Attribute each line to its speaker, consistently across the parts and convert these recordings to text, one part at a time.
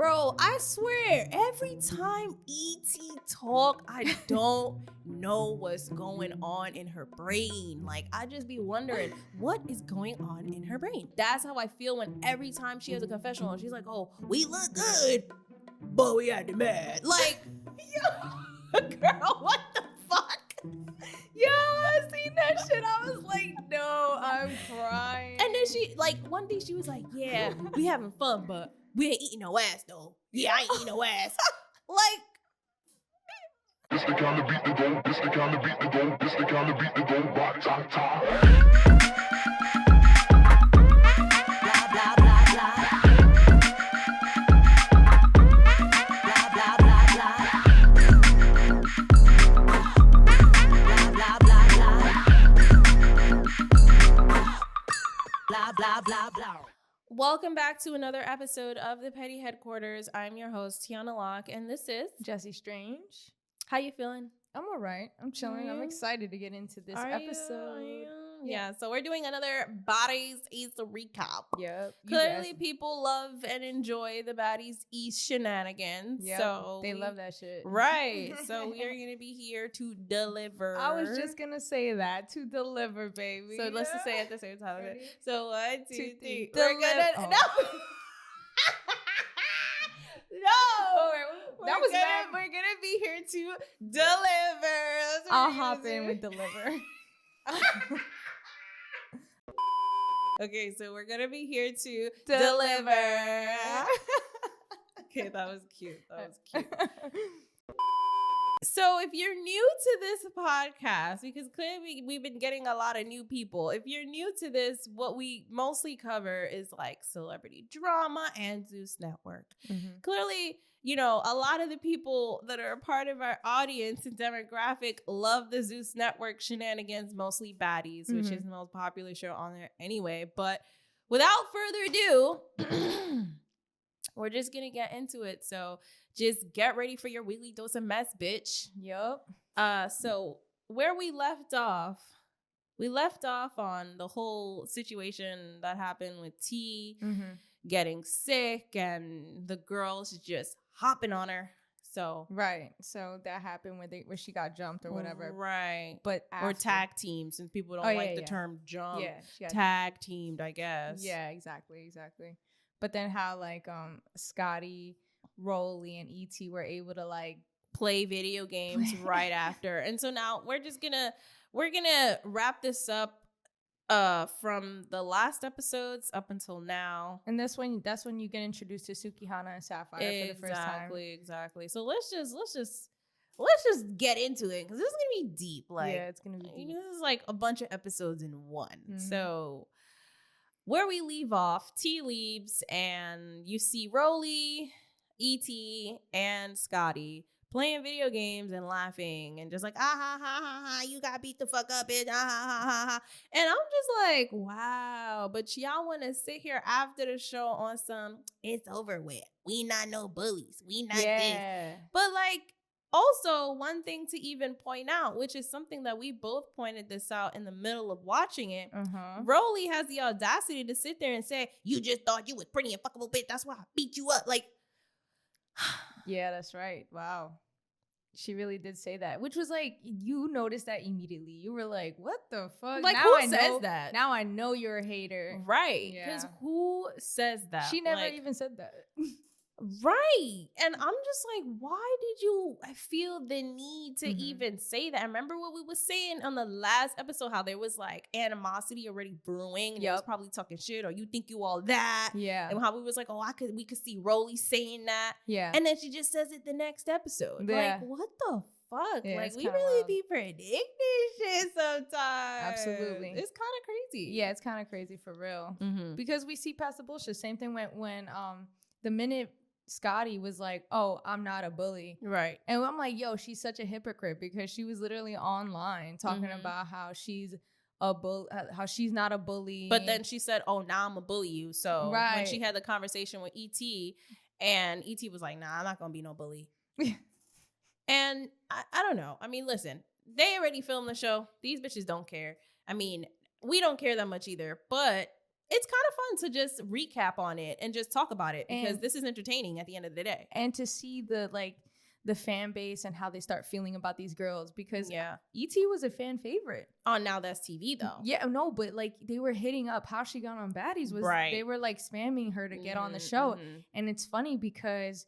Speaker 1: Bro, I swear, every time E.T. talk, I don't know what's going on in her brain. Like, I just be wondering, what is going on in her brain? That's how I feel when every time she has a confessional, she's like, oh, we look good, but we acting bad. Like, yo, girl, what the fuck?
Speaker 2: Yo, I seen that shit. I was like, no, I'm crying.
Speaker 1: And then she, like, one day she was like, yeah, we having fun, but we ain't eating no ass, though. Yeah, I ain't eating no ass. Like,
Speaker 3: This the kind of beat to go, this the kind of beat to go, this the kind of beat to go, rock, ta, ta.
Speaker 1: blah, blah, blah, blah. Blah, blah, blah, blah. Blah, blah, blah, blah. Blah, blah, blah, blah. Welcome back to another episode of the Petty Headquarters. I'm your host, Tiana Locke, and this is
Speaker 2: Jessie Strange.
Speaker 1: How you feeling?
Speaker 2: I'm all right. I'm chilling. I'm excited to get into this episode.
Speaker 1: Yeah, so we're doing another Baddies East Recap.
Speaker 2: Yep.
Speaker 1: Clearly, people love and enjoy the Baddies East shenanigans.
Speaker 2: Yep.
Speaker 1: So
Speaker 2: they love that shit.
Speaker 1: Right. So we are going to be here to deliver.
Speaker 2: I was just going to say that. To deliver, baby.
Speaker 1: So let's just say it at the same time.
Speaker 2: Ready?
Speaker 1: So 1, 2, 3.
Speaker 2: Deliver.
Speaker 1: We're gonna
Speaker 2: Oh.
Speaker 1: no.
Speaker 2: That was bad.
Speaker 1: We're gonna be here to deliver. That's what
Speaker 2: I'll
Speaker 1: we're
Speaker 2: hop
Speaker 1: gonna
Speaker 2: in
Speaker 1: do.
Speaker 2: with deliver.
Speaker 1: Okay, so we're gonna be here to
Speaker 2: Deliver.
Speaker 1: Okay, that was cute. So if you're new to this podcast, because clearly we've been getting a lot of new people. If you're new to this, what we mostly cover is like celebrity drama and Zeus Network. Clearly, you know, a lot of the people that are a part of our audience and demographic love the Zeus Network shenanigans, mostly Baddies, which is the most popular show on there anyway. But without further ado, we're just going to get into it. So just get ready for your weekly dose of mess, bitch.
Speaker 2: Yup.
Speaker 1: So where we left off on the whole situation that happened with T getting sick and the girls just hopping on her. So
Speaker 2: Right. So that happened where she got jumped or whatever.
Speaker 1: Right.
Speaker 2: But
Speaker 1: Or
Speaker 2: after-
Speaker 1: tag team, since people don't like the term jump.
Speaker 2: Yeah. She got
Speaker 1: Tag teamed, I guess.
Speaker 2: Yeah, exactly. But then how like Scotty, Rolly, and E.T. were able to like
Speaker 1: Play video games right after. And so now we're gonna wrap this up from the last episodes up until now.
Speaker 2: and that's when you get introduced to Suki, Ahna, and Sapphire for the first time.
Speaker 1: Exactly. So let's just get into it, because this is gonna be deep. Like,
Speaker 2: yeah, it's gonna be deep.
Speaker 1: this is like a bunch of episodes in one.
Speaker 2: Mhm.
Speaker 1: So where we leave off, T leaves and you see Rolly, E.T., and Scotty playing video games and laughing and just like, ah, ha, ha, ha, ha, you got beat the fuck up, bitch, ah, ha, ha, ha, ha. And I'm just like, wow, but y'all want to sit here after the show on some, it's over with. We not no bullies. We not this.
Speaker 2: Yeah.
Speaker 1: But like, also one thing to even point out, which is something that we both pointed this out in the middle of watching it, Rolly has the audacity to sit there and say, you just thought you was pretty and fuckable, bitch. That's why I beat you up. Like,
Speaker 2: Yeah, that's right. Wow. She really did say that, which was like, you noticed that immediately. You were like, what the fuck?
Speaker 1: like
Speaker 2: now
Speaker 1: who
Speaker 2: I
Speaker 1: says
Speaker 2: know,
Speaker 1: that?
Speaker 2: Now I know you're a hater.
Speaker 1: Right.
Speaker 2: Yeah.
Speaker 1: Because who says that?
Speaker 2: She never
Speaker 1: Like,
Speaker 2: even said that.
Speaker 1: right. And I'm just like, why did you feel the need to even say that? I remember what we was saying on the last episode, how there was like animosity already brewing, and it was probably talking shit, or you think you all that.
Speaker 2: Yeah.
Speaker 1: And how we was like, oh, we could see Rolly saying that.
Speaker 2: Yeah.
Speaker 1: And then she just says it the next episode.
Speaker 2: Yeah.
Speaker 1: Like, what the fuck?
Speaker 2: Yeah,
Speaker 1: like,
Speaker 2: it's
Speaker 1: we
Speaker 2: kinda
Speaker 1: really
Speaker 2: wild.
Speaker 1: be predicting shit sometimes.
Speaker 2: Absolutely.
Speaker 1: It's kind of crazy.
Speaker 2: Yeah, it's kind of crazy for real.
Speaker 1: Mm-hmm.
Speaker 2: Because we see past the bullshit. Same thing when the minute Scotty was like, oh, I'm not a bully.
Speaker 1: Right.
Speaker 2: And I'm like, yo, she's such a hypocrite, because she was literally online talking about how she's a bull, how she's not a bully.
Speaker 1: But then she said, oh, now I'm gonna bully you. So when she had the conversation with E.T., and E.T. was like, nah, I'm not gonna be no bully. And I don't know. I mean, listen, they already filmed the show. These bitches don't care. I mean, we don't care that much either. But it's kind of fun to just recap on it and just talk about it because this is entertaining at the end of the day.
Speaker 2: And to see the fan base and how they start feeling about these girls, because E.T. was a fan favorite.
Speaker 1: On Now That's TV though.
Speaker 2: Yeah, no, but like they were hitting up How She Got on Baddies was they were like spamming her to get on the show. And it's funny because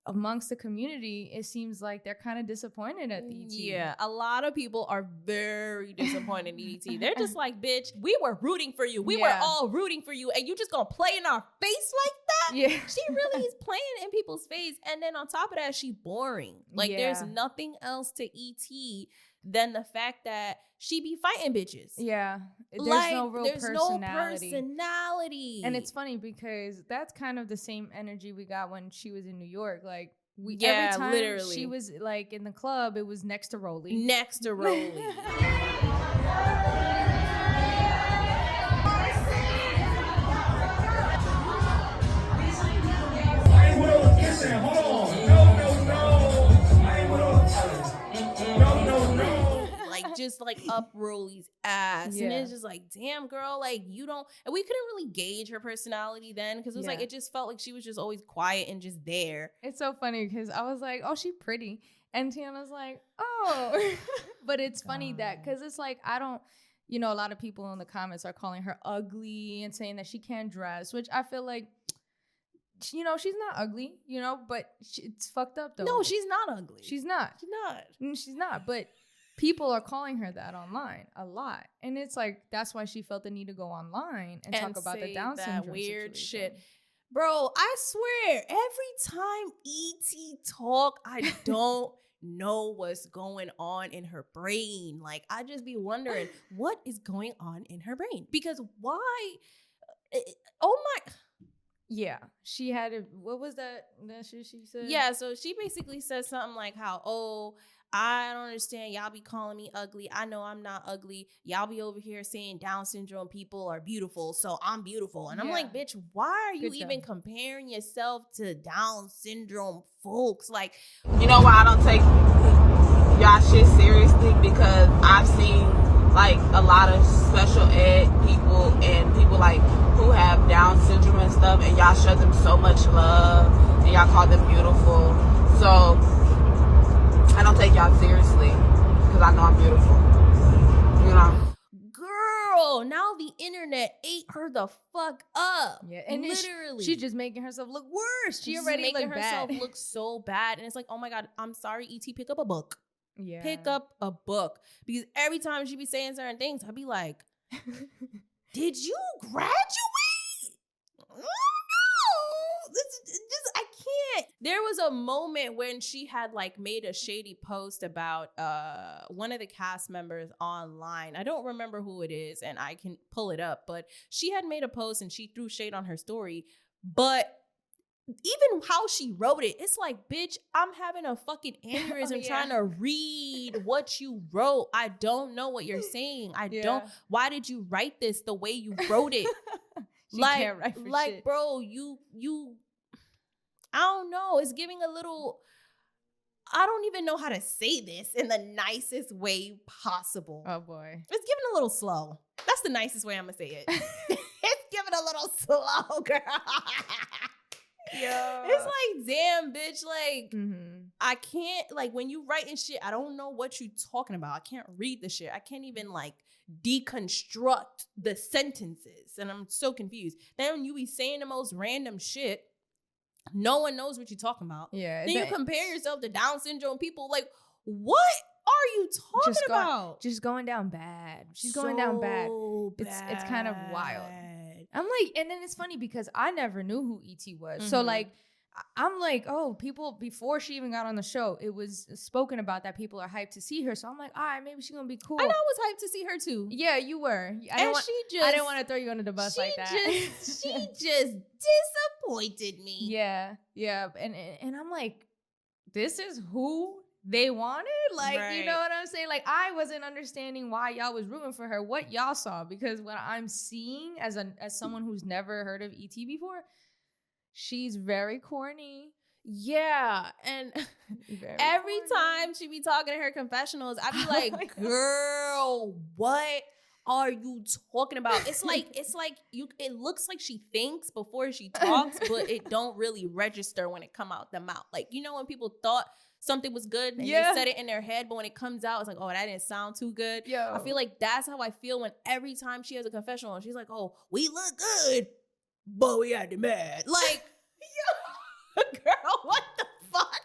Speaker 2: amongst the community, it seems like they're kind of disappointed at the ET.
Speaker 1: Yeah, a lot of people are very disappointed in ET. They're just like, bitch, we were rooting for you. We were all rooting for you, and you just gonna play in our face like that?
Speaker 2: Yeah.
Speaker 1: She really is playing in people's face. And then on top of that, she boring. Like, there's nothing else to ET than the fact that she be fighting bitches.
Speaker 2: Yeah. There's
Speaker 1: like,
Speaker 2: no real
Speaker 1: there's
Speaker 2: personality.
Speaker 1: no personality.
Speaker 2: And it's funny because that's kind of the same energy we got when she was in New York. Like, every time
Speaker 1: literally.
Speaker 2: she was like in the club, it was next to Rolly.
Speaker 1: Next to Rolly. Just like up Rolly's ass. And it's just like, damn girl, like you don't, and we couldn't really gauge her personality then because it was like, it just felt like she was just always quiet and just there.
Speaker 2: It's so funny because I was like, oh, she pretty. And Tiana's like, oh. But it's funny that, because it's like, I don't, you know, a lot of people in the comments are calling her ugly and saying that she can't dress, which I feel like, you know, she's not ugly, you know, but it's fucked up though.
Speaker 1: No, she's not ugly.
Speaker 2: She's not. She's not. But people are calling her that online a lot. And it's like, that's why she felt the need to go online and talk about the Down syndrome
Speaker 1: weird
Speaker 2: situation.
Speaker 1: shit. Bro, I swear, every time E.T. talk, I don't know what's going on in her brain. Like, I just be wondering what is going on in her brain. Because why? Oh my...
Speaker 2: Yeah, she had a, what was that shit she said?
Speaker 1: Yeah, so she basically said something like how, oh, I don't understand. Y'all be calling me ugly. I know I'm not ugly. Y'all be over here saying Down syndrome people are beautiful, so I'm beautiful. And I'm like, bitch, why are you even comparing yourself to Down syndrome folks? Like,
Speaker 4: you know why I don't take y'all shit seriously? Because I've seen like a lot of special ed people and people like who have Down syndrome and stuff, and y'all show them so much love and y'all call them beautiful. So I don't take y'all seriously because I know I'm beautiful. You know?
Speaker 1: Girl, now the internet ate her the fuck up.
Speaker 2: Yeah, and
Speaker 1: literally.
Speaker 2: She's just making herself look worse. She
Speaker 1: She's
Speaker 2: already
Speaker 1: making
Speaker 2: looked
Speaker 1: herself
Speaker 2: bad.
Speaker 1: look so bad. And it's like, oh my God, I'm sorry, E.T., pick up a book.
Speaker 2: Yeah.
Speaker 1: Pick up a book. Because every time she be saying certain things, I'd be like, did you graduate? Oh no. I can't. There was a moment when she had like made a shady post about one of the cast members online. I don't remember who it is and I can pull it up, but she had made a post and she threw shade on her story. But even how she wrote it, it's like, bitch, I'm having a fucking aneurysm trying to read what you wrote. I don't know what you're saying. I don't. Why did you write this the way you wrote it?
Speaker 2: She can't write for shit.
Speaker 1: Bro, you I don't know. It's giving a little, I don't even know how to say this in the nicest way possible.
Speaker 2: Oh boy.
Speaker 1: It's giving a little slow. That's the nicest way I'm gonna say it. It's giving a little slow, girl.
Speaker 2: Yeah.
Speaker 1: It's like, damn, bitch, like, I can't, like, when you writing shit, I don't know what you talking about. I can't read the shit. I can't even, like, deconstruct the sentences. And I'm so confused. Then you be saying the most random shit. No one knows what you're talking about.
Speaker 2: Yeah.
Speaker 1: Then you compare yourself to Down syndrome people. Like, what are you talking about?
Speaker 2: Just going down bad. She's going down bad. It's kind of wild. I'm like, and then it's funny because I never knew who E.T. was. So like, I'm like, oh, people, before she even got on the show, it was spoken about that people are hyped to see her. So I'm like, all right, maybe she's going to be cool.
Speaker 1: I know I was hyped to see her too.
Speaker 2: Yeah, you were. I didn't want to throw you under the bus like that.
Speaker 1: She just disappointed me.
Speaker 2: Yeah. Yeah. And I'm like, this is who they wanted? Like, you know what I'm saying? Like, I wasn't understanding why y'all was rooting for her, what y'all saw. Because what I'm seeing as someone who's never heard of E.T. before, she's very corny.
Speaker 1: Yeah. And every time she be talking to her confessionals, I be like, girl, what are you talking about? It's like it looks like she thinks before she talks, but it don't really register when it come out the mouth. Like, you know, when people thought something was good and they said it in their head, but when it comes out, it's like, oh, that didn't sound too good.
Speaker 2: Yo.
Speaker 1: I feel like that's how I feel when every time she has a confessional and she's like, oh, we look good, but we acted mad. Like, yo, girl, what the fuck?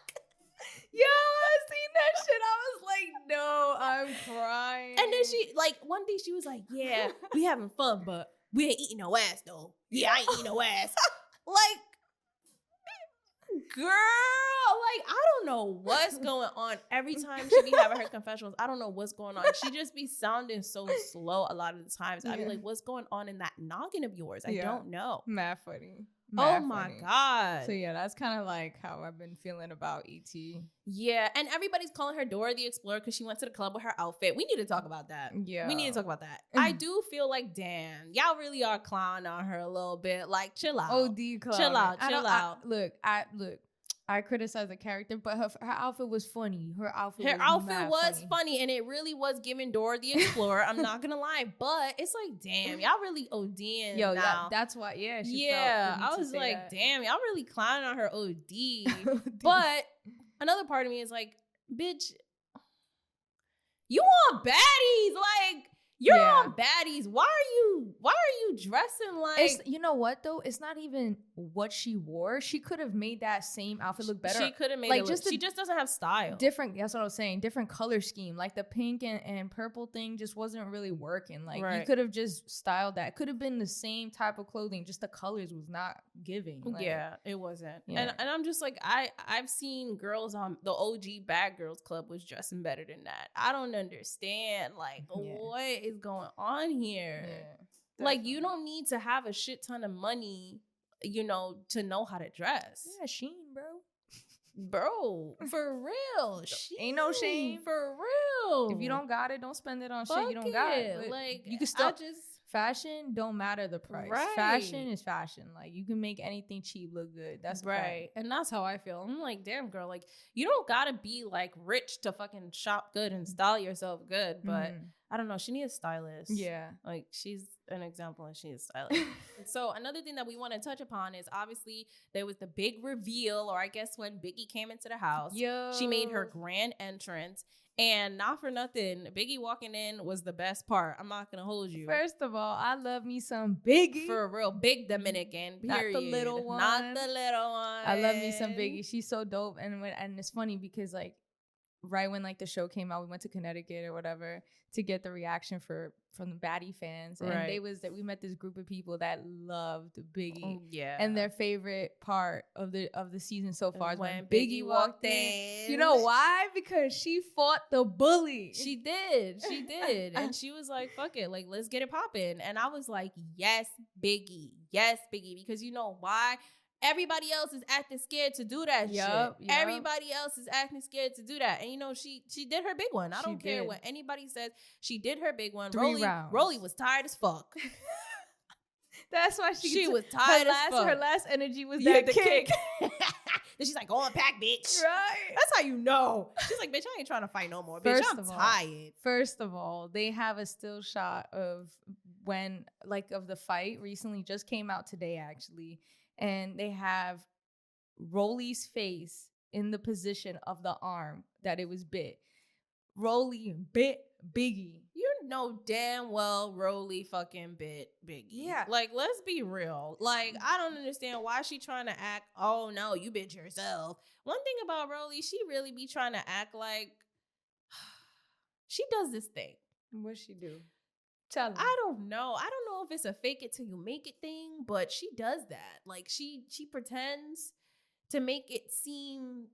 Speaker 2: Yo, I seen that shit. I was like, no, I'm crying.
Speaker 1: And then she, like, one day she was like, yeah, we having fun, but we ain't eating no ass, though. Yeah, I ain't eating no ass. Like, girl, like, I don't know what's going on. Every time she be having her confessionals, I don't know what's going on. She just be sounding so slow a lot of the times. I be like, what's going on in that noggin of yours? I don't know.
Speaker 2: Mad funny.
Speaker 1: Oh my God.
Speaker 2: So yeah, that's kind of like how I've been feeling about E.T.
Speaker 1: Yeah, and everybody's calling her Dora the Explorer because she went to the club with her outfit. We need to talk about that.
Speaker 2: Yeah.
Speaker 1: We need to talk about that. I do feel like, damn, y'all really are clowning on her a little bit. Like, chill out.
Speaker 2: OD clown.
Speaker 1: Chill out.
Speaker 2: I criticize the character, but her outfit was funny. Her outfit
Speaker 1: was funny, and it really was giving Dora the Explorer. I'm not gonna lie, but it's like, damn, y'all really ODing now.
Speaker 2: That's why,
Speaker 1: I was like, damn, y'all really clowning on her OD. But another part of me is like, bitch, you on Baddies, like. You're on Baddies. Why are you dressing like?
Speaker 2: It's, you know what though? It's not even what she wore. She could have made that same outfit look better.
Speaker 1: She could have made
Speaker 2: like
Speaker 1: it
Speaker 2: just
Speaker 1: she just doesn't have style.
Speaker 2: Different. That's what I was saying. Different color scheme. Like the pink and purple thing just wasn't really working. Like you could have just styled that. Could have been the same type of clothing. Just the colors was not giving. Like,
Speaker 1: yeah, it wasn't. Yeah. And I'm just like, I've seen girls on the OG Bad Girls Club was dressing better than that. I don't understand. Like what is going on here? Like, you don't need to have a shit ton of money, you know, to know how to dress.
Speaker 2: Yeah, Sheen,
Speaker 1: bro, for real.
Speaker 2: Ain't no shame,
Speaker 1: for real.
Speaker 2: If you don't got it, don't spend it on shit you don't got it.
Speaker 1: Like,
Speaker 2: you can still fashion don't matter the price. Fashion is fashion. Like, you can make anything cheap look good. That's right.
Speaker 1: And that's how I feel. I'm like, damn, girl, like, you don't gotta be like rich to fucking shop good and style yourself good, but I don't know, she needs a stylist. Yeah, like, she's an example and she is stylist. So another thing that we want to touch upon is, obviously, there was the big reveal, or I guess when Biggie came into the house. She made her grand entrance. And not for nothing, Biggie walking in was the best part. I'm not gonna hold you.
Speaker 2: First of all, I love me some Biggie.
Speaker 1: For a real big Dominican, period.
Speaker 2: Not the little one.
Speaker 1: Not the little one.
Speaker 2: I love me some Biggie. She's so dope. And it's funny because, like, right when, like, the show came out, we went to Connecticut or whatever to get the reaction from the Baddie fans. And we met this group of people that loved Biggie. And their favorite part of the season so far is when Biggie walked in. You know why? Because she fought the bully.
Speaker 1: She did. And she was like, fuck it. Like, let's get it popping. And I was like, yes, Biggie. Yes, Biggie. Because you know why? Everybody else is acting scared to do that shit. Everybody else is acting scared to do that. And, you know, she did her big one. I don't care what anybody says. She did her big one.
Speaker 2: 3 rounds.
Speaker 1: Rolly was tired as fuck.
Speaker 2: That's why she
Speaker 1: was tired as fuck.
Speaker 2: Her last energy was that kick.
Speaker 1: Then she's like, go on, pack, bitch.
Speaker 2: Right.
Speaker 1: That's how you know. She's like, bitch, I ain't trying to fight no more. Bitch, I'm tired.
Speaker 2: First of all, they have a still shot of of the fight recently, just came out today, actually. And they have Rolly's face in the position of the arm that it was bit. Rolly bit Biggie.
Speaker 1: You know damn well Rolly fucking bit Biggie.
Speaker 2: Yeah.
Speaker 1: Like, let's be real. Like, I don't understand why she trying to act, oh no, you bit yourself. One thing about Rolly, she really be trying to act like she does this thing.
Speaker 2: What'd she do? Tell me.
Speaker 1: I don't know if it's a fake it till you make it thing, but she does that. Like, she pretends to make it seem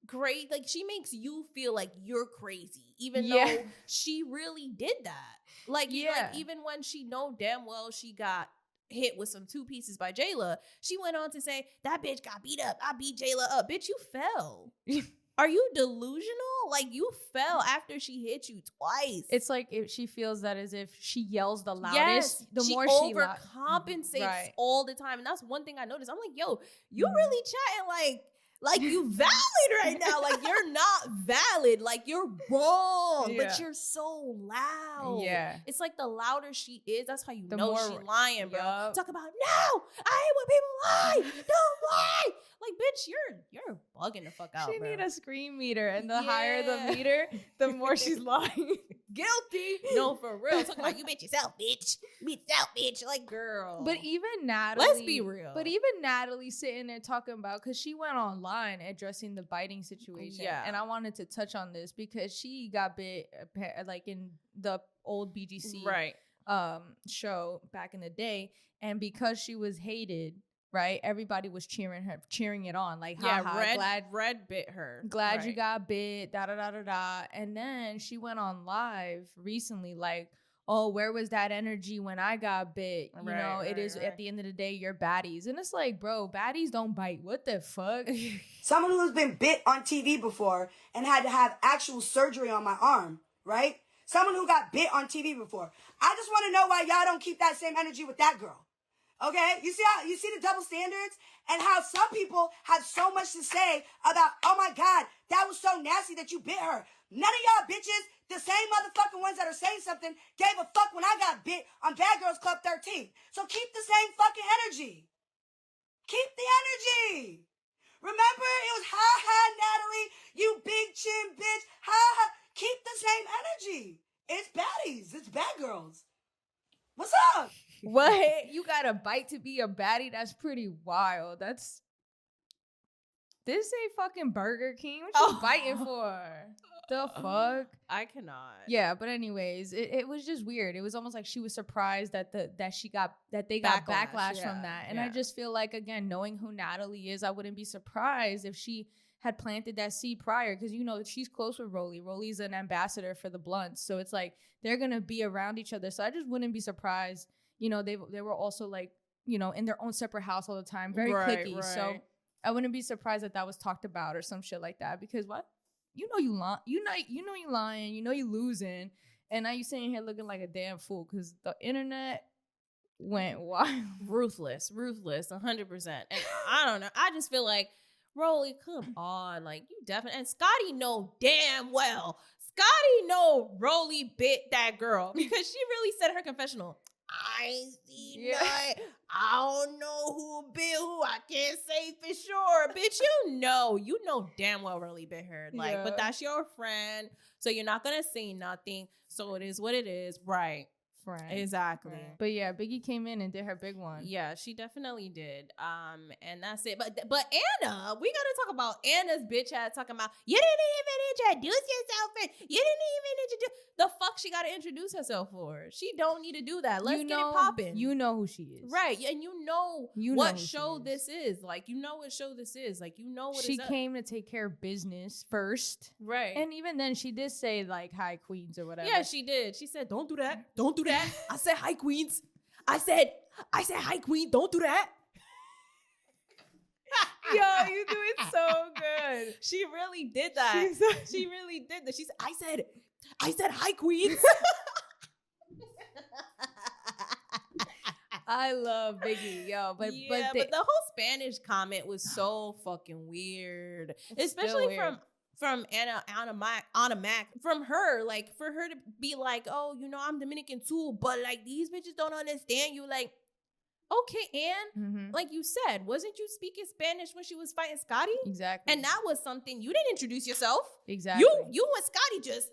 Speaker 1: great. Like, she makes you feel like you're crazy, even though she really did that. Like, like, even when she know damn well she got hit with some 2 pieces by Jayla, she went on to say, that bitch got beat up. I beat Jayla up. Bitch, you fell. Are you delusional? Like, you fell after she hit you twice.
Speaker 2: It's like if she feels that as if she yells the loudest, the more she
Speaker 1: overcompensates all the time. And that's one thing I noticed. I'm like, yo, you really chatting like Like, you valid right now. Like, you're not valid. Like, you're wrong.
Speaker 2: Yeah.
Speaker 1: But you're so loud.
Speaker 2: Yeah.
Speaker 1: It's like the louder she is, that's how you
Speaker 2: The
Speaker 1: know
Speaker 2: more-
Speaker 1: she lying, bro.
Speaker 2: Yup.
Speaker 1: Talk about, no, I hate when people lie. Don't lie. Like, bitch, you're bugging the fuck out,
Speaker 2: She
Speaker 1: bro.
Speaker 2: need a scream meter, and the higher
Speaker 1: Yeah.
Speaker 2: the meter, the more she's lying. Guilty.
Speaker 1: No, for real. Talking about, you bitch yourself, bitch. You bitch yourself, bitch. Like, girl.
Speaker 2: But even Natalie,
Speaker 1: let's be real.
Speaker 2: But even Natalie sitting there talking about, because she went online addressing the biting situation.
Speaker 1: Yeah.
Speaker 2: And I wanted to touch on this because she got bit like in the old BGC
Speaker 1: right.
Speaker 2: show back in the day, and because she was hated, right? Everybody was cheering it on, like,
Speaker 1: Yeah,
Speaker 2: haha,
Speaker 1: Red bit her.
Speaker 2: glad you
Speaker 1: Right.
Speaker 2: got bit, da da da da da. And then she went on live recently, like, oh, where was that energy when I got bit? You know, it is at the end of the day, you're baddies. And it's like, bro, baddies don't bite. What the fuck?
Speaker 5: Someone who's been bit on TV before and had to have actual surgery on my arm, right? Someone who got bit on TV before. I just want to know why y'all don't keep that same energy with that girl. Okay? You see the double standards and how some people have so much to say about, oh my God, that was so nasty that you bit her. None of y'all bitches, the same motherfucking ones that are saying something, gave a fuck when I got bit on Bad Girls Club 13. So keep the same fucking energy. Keep the energy. Remember, it was ha ha, Natalie, you big chin bitch, ha ha. Keep the same energy. It's baddies. It's bad girls. What's up?
Speaker 2: What? You got a bite to be a baddie? That's pretty wild. This ain't fucking Burger King. What you biting for? The fuck?
Speaker 1: I cannot.
Speaker 2: Yeah, but anyways, it was just weird. It was almost like she was surprised that they got backlash
Speaker 1: yeah,
Speaker 2: from that. And I
Speaker 1: yeah.
Speaker 2: just feel like, again, knowing who Natalie is, I wouldn't be surprised if she had planted that seed prior, because you know she's close with Rolly. Rolly's an ambassador for the blunts, so it's like they're gonna be around each other. So I just wouldn't be surprised. You know, they were also like, you know, in their own separate house all the time, very cliquey.
Speaker 1: Right.
Speaker 2: So I wouldn't be surprised that was talked about or some shit like that. Because what? You know you lying. You know you lying. You know you losing, and now you sitting here looking like a damn fool because the internet went wild.
Speaker 1: Ruthless, 100%. And I don't know. I just feel like, Rolly, come on. Like, you definitely, and Scotty know damn well. Scotty know Rolly bit that girl because she really said in her confessional, I ain't seen nothing. I don't know who bit who. I can't say for sure. Bitch, you know damn well Rolly bit her. Like, but that's your friend. So you're not going to say nothing. So it is what it is. Right.
Speaker 2: Friend.
Speaker 1: Exactly.
Speaker 2: Right. But yeah, Biggie came in and did her big one.
Speaker 1: Yeah, she definitely did. And that's it. But Anna, we gotta talk about Anna's bitch ass talking about, you didn't even introduce yourself. You didn't even introduce. The fuck she gotta introduce herself for? She don't need to do that. Let's get it popping.
Speaker 2: You know who she is.
Speaker 1: Right. And you know what show this is. Like, you know what show this is. Like, you know what
Speaker 2: she came to take care of business first.
Speaker 1: Right.
Speaker 2: And even then she did say like hi queens or whatever.
Speaker 1: Yeah, she did. She said, don't do that. Don't do that. I said hi queens. I said hi queen. Don't do that.
Speaker 2: Yo, you do it so good.
Speaker 1: She really did that. She really did that. She said, I said hi queens.
Speaker 2: I love Biggie, yo, but
Speaker 1: the whole Spanish comment was so fucking weird, especially
Speaker 2: weird.
Speaker 1: from Anna Mac, from her, like, for her to be like, oh, you know, I'm Dominican too, but like these bitches don't understand you. Like, okay, Anne, like you said, wasn't you speaking Spanish when she was fighting Scotty?
Speaker 2: Exactly.
Speaker 1: And that was something you didn't introduce yourself.
Speaker 2: Exactly.
Speaker 1: You and Scotty just.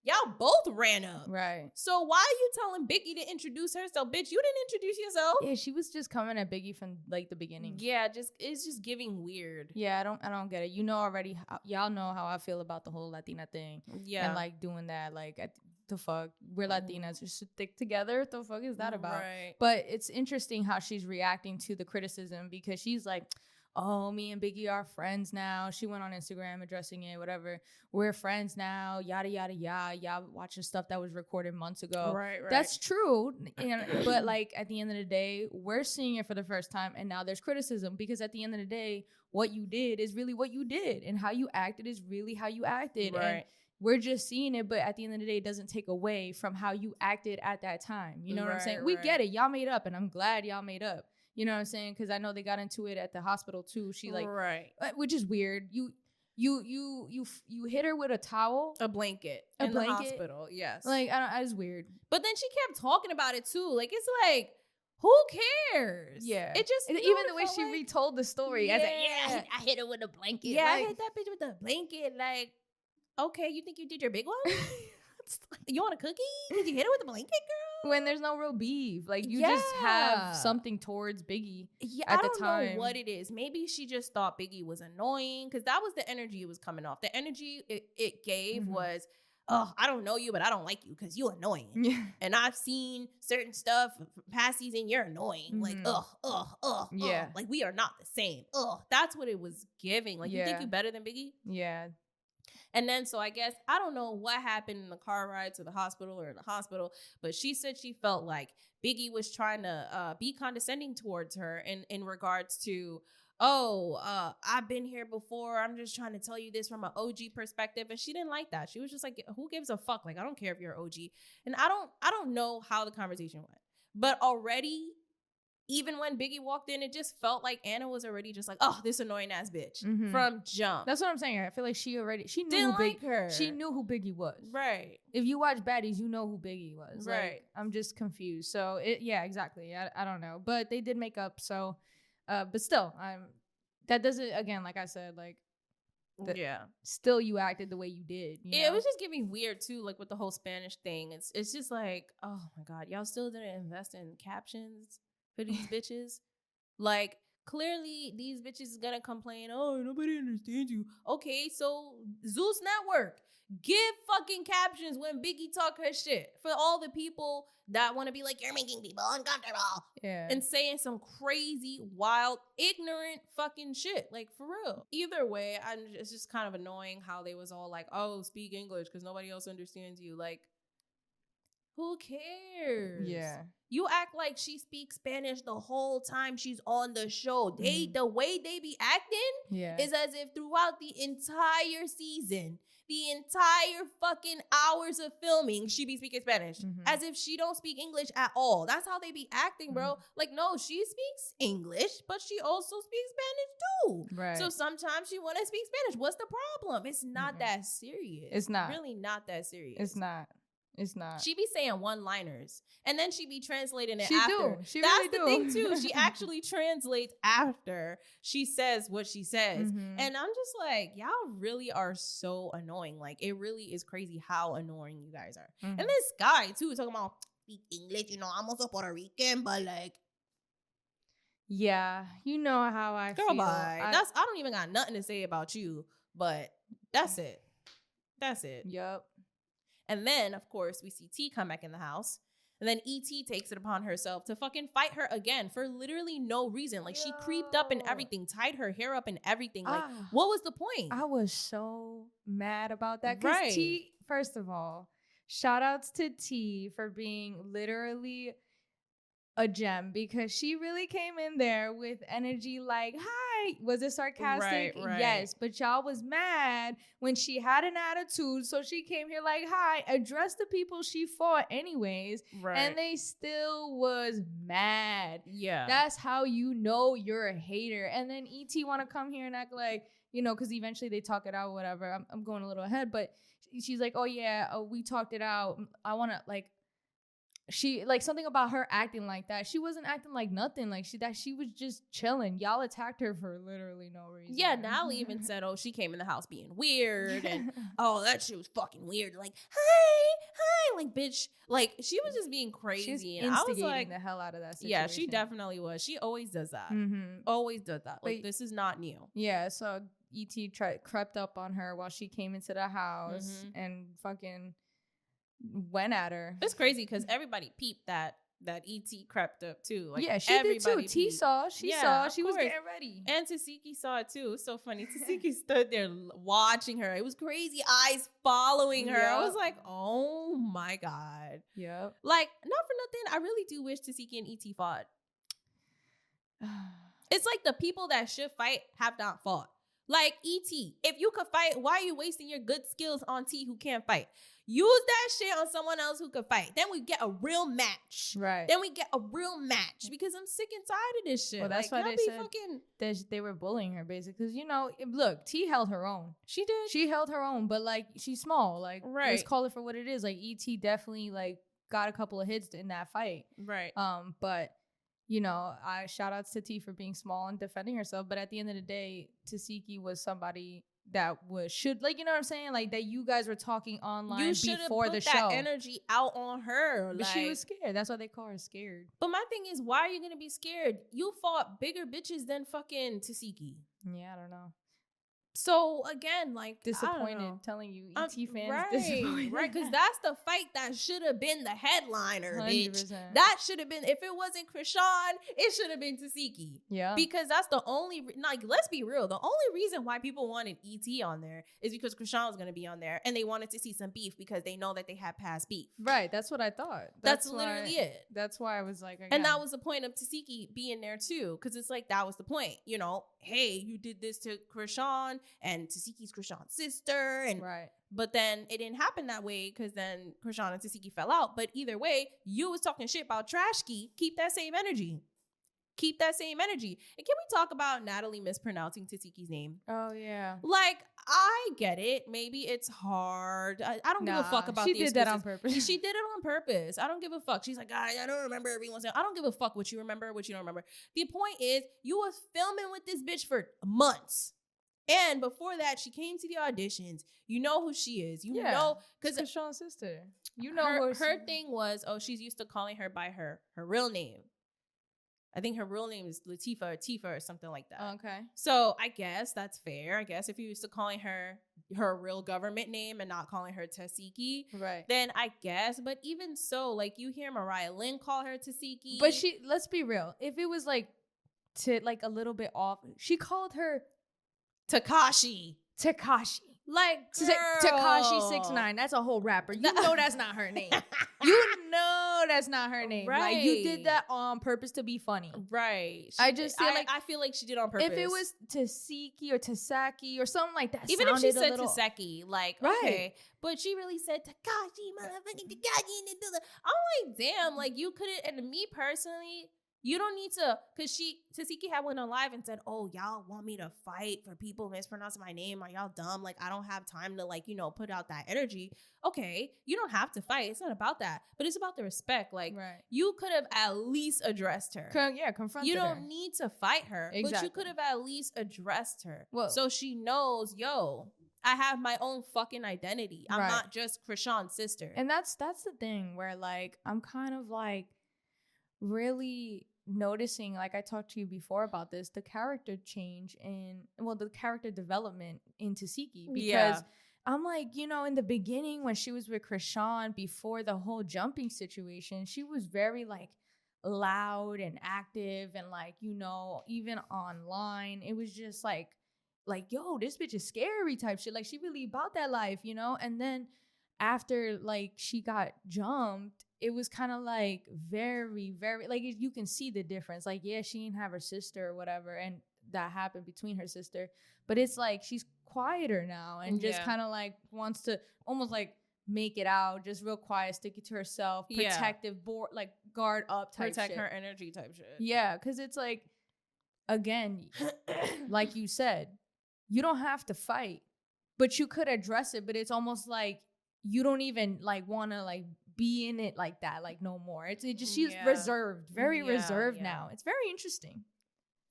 Speaker 1: Y'all both ran up.
Speaker 2: Right.
Speaker 1: So why are you telling Biggie to introduce herself? Bitch, you didn't introduce yourself.
Speaker 2: Yeah, she was just coming at Biggie from like the beginning.
Speaker 1: Yeah, it's just giving weird.
Speaker 2: Yeah, I don't get it. You know already, y'all know how I feel about the whole Latina thing.
Speaker 1: Yeah.
Speaker 2: And like doing that, like the fuck, we're Latinas, we should stick together. What the fuck is that about?
Speaker 1: Right.
Speaker 2: But it's interesting how she's reacting to the criticism because she's like, oh, me and Biggie are friends now. She went on Instagram addressing it, whatever. We're friends now, yada, yada, yada. Y'all watching stuff that was recorded months ago.
Speaker 1: Right.
Speaker 2: That's true. But like at the end of the day, we're seeing it for the first time. And now there's criticism because at the end of the day, what you did is really what you did. And how you acted is really how you acted.
Speaker 1: Right.
Speaker 2: And we're just seeing it. But at the end of the day, it doesn't take away from how you acted at that time. You know what I'm saying? We get it. Y'all made up. And I'm glad y'all made up. You know what I'm saying? Because I know they got into it at the hospital too. She like,
Speaker 1: right.
Speaker 2: which is weird. You hit her with a towel,
Speaker 1: A blanket
Speaker 2: A
Speaker 1: in
Speaker 2: blanket?
Speaker 1: the hospital. Yes.
Speaker 2: like I don't. It's weird.
Speaker 1: But then she kept talking about it too. Like, it's like, who cares?
Speaker 2: Yeah,
Speaker 1: It just,
Speaker 2: even the way she retold the story. I was like, I hit her with a blanket.
Speaker 1: Yeah, I
Speaker 2: like,
Speaker 1: hit that bitch with a blanket. Like, okay, you think you did your big one? You want a cookie? Did you hit her with a blanket, girl?
Speaker 2: when there's no real beef, like you just have something towards Biggie.
Speaker 1: Yeah,
Speaker 2: at
Speaker 1: I
Speaker 2: the
Speaker 1: don't
Speaker 2: time.
Speaker 1: know what it is. Maybe she just thought Biggie was annoying, because that was the energy it was coming off. The energy it gave was, oh, I don't know you, but I don't like you because you annoying.
Speaker 2: Yeah.
Speaker 1: And I've seen certain stuff past season, you're annoying. Like,
Speaker 2: Yeah.
Speaker 1: Like, we are not the same. That's what it was giving. Like, you think you better than Biggie?
Speaker 2: Yeah.
Speaker 1: And then, so I guess, I don't know what happened in the car ride to the hospital or in the hospital, but she said she felt like Biggie was trying to be condescending towards her in regards to, I've been here before. I'm just trying to tell you this from an OG perspective. And she didn't like that. She was just like, who gives a fuck? Like, I don't care if you're OG. And I don't know how the conversation went. But already, even when Biggie walked in, it just felt like Ahna was already just like, oh, this annoying ass bitch from jump.
Speaker 2: That's what I'm saying. I feel like she knew
Speaker 1: Didn't
Speaker 2: who
Speaker 1: like her.
Speaker 2: She knew who Biggie was.
Speaker 1: Right.
Speaker 2: If you watch Baddies, you know who Biggie was.
Speaker 1: Right.
Speaker 2: Like, I'm just confused. So yeah, exactly. I don't know, but they did make up. So, but still, that doesn't, again, like I said, like, still you acted the way you did. You know?
Speaker 1: It was just giving weird too, like with the whole Spanish thing. It's just like, oh my God, y'all still didn't invest in captions for these bitches. Like, clearly these bitches is gonna complain, oh, nobody understands you. Okay, so Zeus Network, give fucking captions when Biggie talk her shit for all the people that want to be like, you're making people uncomfortable.
Speaker 2: Yeah.
Speaker 1: And saying some crazy, wild, ignorant fucking shit. Like, for real. Either way, it's just kind of annoying how they was all like, oh, speak English because nobody else understands you. Like, who cares?
Speaker 2: Yeah.
Speaker 1: You act like she speaks Spanish the whole time she's on the show. The way they be acting is as if throughout the entire season, the entire fucking hours of filming, she be speaking Spanish. As if she don't speak English at all. That's how they be acting, bro. Like, no, she speaks English, but she also speaks Spanish too.
Speaker 2: Right.
Speaker 1: So sometimes she want to speak Spanish. What's the problem? It's not that serious.
Speaker 2: It's not.
Speaker 1: Really not that serious.
Speaker 2: It's not. It's not.
Speaker 1: She be saying one-liners, and then she be translating it
Speaker 2: she
Speaker 1: after.
Speaker 2: She
Speaker 1: That's
Speaker 2: really
Speaker 1: the thing too. She actually translates after she says what she says, and I'm just like, y'all really are so annoying. Like, it really is crazy how annoying you guys are. And this guy too talking about speak English. You know, I'm also Puerto Rican, but like,
Speaker 2: yeah, you know how I
Speaker 1: girl,
Speaker 2: feel.
Speaker 1: bye. I don't even got nothing to say about you, but that's it. That's it.
Speaker 2: Yep.
Speaker 1: And then, of course, we see T come back in the house. And then E.T. takes it upon herself to fucking fight her again for literally no reason. Like, she creeped up and everything, tied her hair up and everything. Like, what was the point?
Speaker 2: I was so mad about that.
Speaker 1: Right.
Speaker 2: T, first of all, shout outs to T for being literally a gem, because she really came in there with energy like, hi. Was it sarcastic?
Speaker 1: Right.
Speaker 2: Yes. But y'all was mad when she had an attitude. So she came here like, hi, addressed the people she fought anyways.
Speaker 1: Right.
Speaker 2: And they still was mad.
Speaker 1: Yeah.
Speaker 2: That's how you know you're a hater. And then E.T. want to come here and act like, you know, because eventually they talk it out, whatever. I'm going a little ahead. But she's like, oh, yeah, we talked it out. I want to, like, she, like, something about her acting like that. She wasn't acting like nothing. Like, she was just chilling. Y'all attacked her for literally no reason.
Speaker 1: Yeah, Natalie even said, oh, she came in the house being weird. And, oh, that shit was fucking weird. Like, hi. Like, bitch. Like, she was just being crazy.
Speaker 2: She was
Speaker 1: and
Speaker 2: instigating
Speaker 1: I was like,
Speaker 2: the hell out of that situation.
Speaker 1: Yeah, she definitely was. She always does that. Always does that. Like, this is not new.
Speaker 2: Yeah, so E.T. crept up on her while she came into the house and fucking went at her.
Speaker 1: It's crazy because everybody peeped that E.T. crept up too. Like,
Speaker 2: yeah, she did too. T saw. She saw. She was getting ready.
Speaker 1: And Suki saw it too. It was so funny. Suki stood there watching her. It was crazy. Eyes following her. I was like, oh my God.
Speaker 2: Yep.
Speaker 1: Like, not for nothing, I really do wish Suki and E.T. fought. It's like the people that should fight have not fought. Like E.T., if you could fight, why are you wasting your good skills on T who can't fight? Use that shit on someone else who could fight. Then we get a real match.
Speaker 2: Right.
Speaker 1: Then we get a real match because I'm sick and tired of this shit.
Speaker 2: Well, that's
Speaker 1: like,
Speaker 2: why they said
Speaker 1: fucking...
Speaker 2: they were bullying her, basically. Because, you know, look, T held her own.
Speaker 1: She did.
Speaker 2: She held her own, but, like, she's small. Like,
Speaker 1: right.
Speaker 2: Let's call it for what it is. Like, E.T. definitely, like, got a couple of hits in that fight.
Speaker 1: Right.
Speaker 2: But, you know, I shout outs to T for being small and defending herself. But at the end of the day, Tasiki was somebody that should, like, you know what I'm saying? Like, that you guys were talking online before the show.
Speaker 1: You should have put that energy out on her.
Speaker 2: But she was scared. That's why they call her scared.
Speaker 1: But my thing is, why are you going to be scared? You fought bigger bitches than fucking Tasiki.
Speaker 2: Yeah, I don't know.
Speaker 1: So again, like,
Speaker 2: disappointed, telling you, ET fans disappointed.
Speaker 1: Right, because that's the fight that should have been the headliner,
Speaker 2: 100%.
Speaker 1: bitch. That should have been, if it wasn't Krishan, it should have been Tasiki.
Speaker 2: Yeah.
Speaker 1: Because that's the only, like, let's be real, the only reason why people wanted ET on there is because Krishan was going to be on there, and they wanted to see some beef because they know that they had past beef.
Speaker 2: Right, that's what I thought.
Speaker 1: That's literally it.
Speaker 2: That's why I was like, again.
Speaker 1: And that was the point of Tasiki being there too, because it's like, that was the point, you know, hey, you did this to Krishan, and Tasiki's Krishan's sister, and
Speaker 2: right.
Speaker 1: But then it didn't happen that way because then Krishan and Tasiki fell out. But either way, you was talking shit about Trashkey. Keep that same energy. Keep that same energy. And can we talk about Natalie mispronouncing Tasiki's name?
Speaker 2: Oh yeah.
Speaker 1: Like, I get it. Maybe it's hard. I don't give a fuck about.
Speaker 2: She did that on purpose.
Speaker 1: She did it on purpose. I don't give a fuck. She's like, I don't remember everyone's name. I don't give a fuck what you remember, what you don't remember. The point is, you was filming with this bitch for months. And before that, she came to the auditions. You know who she is. You know, because
Speaker 2: Krishan's sister. You know
Speaker 1: her thing was, she's used to calling her by her real name. I think her real name is Latifah or Tifa or something like that.
Speaker 2: Okay.
Speaker 1: So I guess that's fair. I guess if you used to calling her real government name and not calling her Tasiki,
Speaker 2: right?
Speaker 1: Then I guess. But even so, like, you hear Mariah Lynn call her Tasiki.
Speaker 2: But let's be real. If it was like a little bit off, she called her Tekashi. Like, Tekashi 6ix9ine. That's a whole rapper. You know that's not her name. You know that's not her name.
Speaker 1: Right.
Speaker 2: Like, you did that on purpose to be funny.
Speaker 1: Right.
Speaker 2: I
Speaker 1: feel like she did on purpose.
Speaker 2: If it was Tasiki or Tasaki or something like that,
Speaker 1: even if she said Taseki, like,
Speaker 2: right.
Speaker 1: Okay. But she really said Tekashi, motherfucking Tekashi. I'm like, damn, like, you couldn't, and me personally, you don't need to, because Tasiki had went on live and said, oh, y'all want me to fight for people mispronouncing my name? Are y'all dumb? Like, I don't have time to, like, you know, put out that energy. Okay, you don't have to fight. It's not about that. But it's about the respect. Like,
Speaker 2: right.
Speaker 1: You could have at least addressed her.
Speaker 2: Confronted
Speaker 1: her. You
Speaker 2: her.
Speaker 1: don't need to fight her.
Speaker 2: Exactly.
Speaker 1: But you could have at least addressed her.
Speaker 2: Well,
Speaker 1: so she knows, I have my own fucking identity. I'm
Speaker 2: right.
Speaker 1: not just Krishan's sister.
Speaker 2: And that's the thing where, like, I'm kind of, like, really noticing, like I talked to you before about this, the character change the character development in Tasiki, because I'm like, you know, in the beginning when she was with Krishan before the whole jumping situation, she was very, like, loud and active, and, like, you know, even online it was just like yo, this bitch is scary type shit. Like, she really about that life, you know. And then after, like, she got jumped, it was kind of like very, very, like, you can see the difference. Like, yeah, she didn't have her sister or whatever, and that happened between her sister. But it's like she's quieter now and just kind of, like, wants to almost, like, make it out, just real quiet, stick it to herself, protective, like, guard up type
Speaker 1: Protect
Speaker 2: shit.
Speaker 1: her energy type shit.
Speaker 2: Yeah, because it's like, again, like you said, you don't have to fight, but you could address it. But it's almost like you don't even, like, want to, like, be in it like that, like, no more. She's reserved, very reserved now. It's very interesting.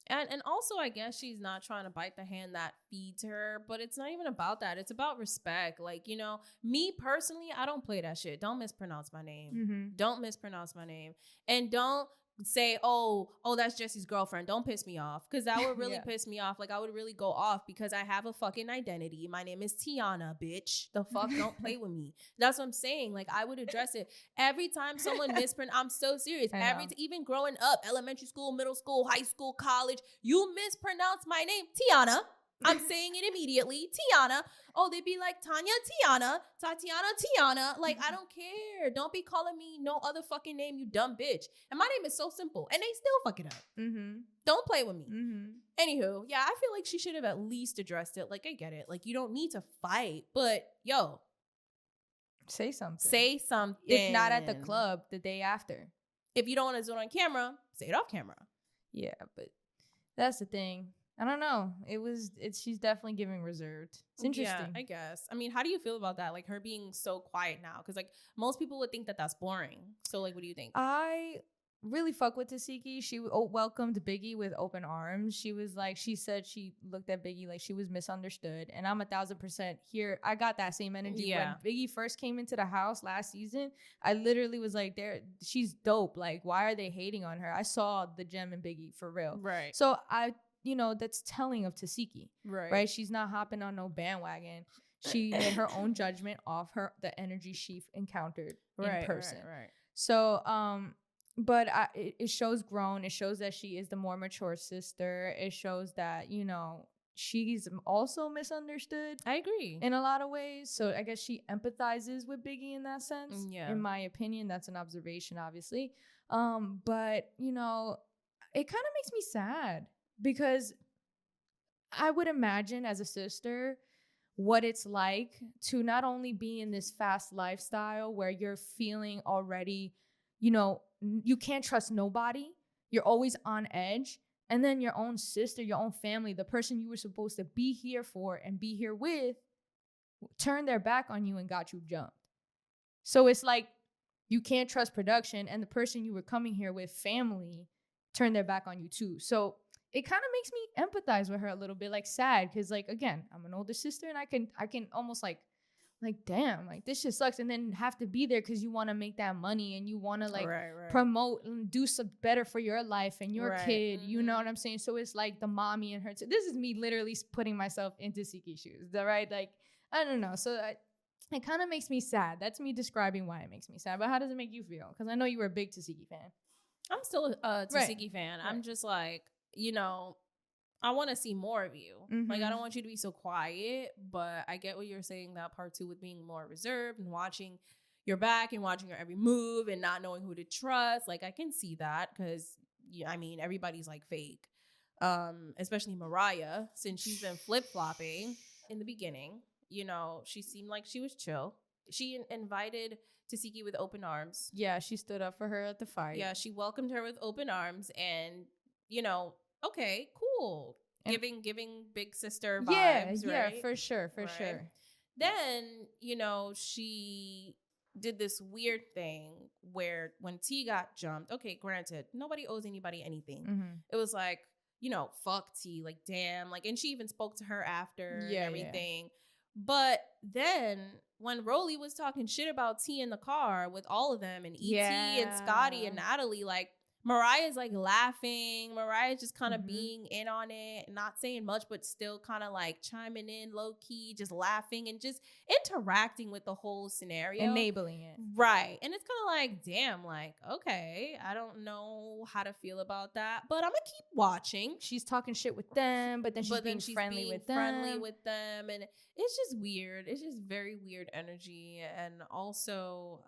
Speaker 1: And also, I guess she's not trying to bite the hand that feeds her, but it's not even about that. It's about respect. Like, you know, me personally, I don't play that shit. Don't mispronounce my name.
Speaker 2: Mm-hmm.
Speaker 1: Don't mispronounce my name. And don't say, oh, that's Jesse's girlfriend. Don't piss me off, because that would really piss me off. Like, I would really go off because I have a fucking identity. My name is Tiana, bitch. The fuck? Don't play with me. That's what I'm saying. Like, I would address it every time someone mispronounce. I'm so serious. Even growing up, elementary school, middle school, high school, college, you mispronounce my name, Tiana. I'm saying it immediately. Tiana. Oh, they'd be like, Tanya, Tiana, Tatiana, Tiana. Like, I don't care. Don't be calling me no other fucking name, you dumb bitch. And my name is so simple. And they still fuck it up.
Speaker 2: Mm-hmm.
Speaker 1: Don't play with me.
Speaker 2: Mm-hmm.
Speaker 1: Anywho, yeah, I feel like she should have at least addressed it. Like, I get it. Like, you don't need to fight, but yo,
Speaker 2: Say something.
Speaker 1: say something.
Speaker 2: If not at the club, the day after.
Speaker 1: If you don't want to do it on camera, say it off camera.
Speaker 2: Yeah, but that's the thing. I don't know. She's definitely giving reserved. It's interesting.
Speaker 1: Yeah, I guess. I mean, how do you feel about that? Like her being so quiet now? Because like most people would think that that's boring. So like, what do you think?
Speaker 2: I really fuck with Suki. She welcomed Biggie with open arms. She was like, she said she looked at Biggie like she was misunderstood. And I'm 1,000% here. I got that same energy.
Speaker 1: Yeah.
Speaker 2: When Biggie first came into the house last season, I literally was like, she's dope. Like, why are they hating on her? I saw the gem in Biggie for real.
Speaker 1: Right.
Speaker 2: So that's telling of Titi.
Speaker 1: Right.
Speaker 2: She's not hopping on no bandwagon. She made her own judgment off the energy she encountered in person.
Speaker 1: Right.
Speaker 2: So, but it shows grown. It shows that she is the more mature sister. It shows that, she's also misunderstood.
Speaker 1: I agree.
Speaker 2: In a lot of ways. So I guess she empathizes with Biggie in that sense.
Speaker 1: Yeah.
Speaker 2: In my opinion, that's an observation, obviously. But, it kind of makes me sad because I would imagine as a sister what it's like to not only be in this fast lifestyle where you're feeling already, you can't trust nobody. You're always on edge. And then your own sister, your own family, the person you were supposed to be here for and be here with, turned their back on you and got you jumped. So it's like you can't trust production, and the person you were coming here with, family, turned their back on you too. So it kind of makes me empathize with her a little bit, like sad, because like, again, I'm an older sister and I can almost like damn, like this shit sucks, and then have to be there because you want to make that money and you want to like promote and do some better for your life and your kid. You know what I'm saying? So it's like the mommy and her. This is me literally putting myself into Suki's shoes, right? Like, I don't know. So it kind of makes me sad. That's me describing why it makes me sad. But how does it make you feel? Because I know you were a big Titi fan.
Speaker 1: I'm still a Titi fan. I'm just like, I want to see more of you.
Speaker 2: Mm-hmm.
Speaker 1: Like, I don't want you to be so quiet, but I get what you're saying, that part too, with being more reserved and watching your back and watching your every move and not knowing who to trust. Like, I can see that because, everybody's like fake. Especially Mariah, since she's been flip-flopping in the beginning. She seemed like she was chill. She invited Titi with open arms.
Speaker 2: Yeah, she stood up for her at the fight.
Speaker 1: Yeah, she welcomed her with open arms and, okay, cool. And giving big sister vibes, right?
Speaker 2: Yeah, for sure.
Speaker 1: Then, she did this weird thing where when T got jumped, okay, granted, nobody owes anybody anything.
Speaker 2: Mm-hmm.
Speaker 1: It was like, fuck T, like, damn. Like, and she even spoke to her after and everything. Yeah. But then when Rolly was talking shit about T in the car with all of them and E.T. and Scotty and Natalie, like, Mariah's like laughing. Mariah's just kind of being in on it, not saying much, but still kind of like chiming in low key, just laughing and just interacting with the whole scenario.
Speaker 2: Enabling it.
Speaker 1: Right. And it's kind of like, damn, like, okay, I don't know how to feel about that, but I'm going to keep watching.
Speaker 2: She's talking shit with them, but then she's being friendly with them.
Speaker 1: And it's just weird. It's just very weird energy. And also,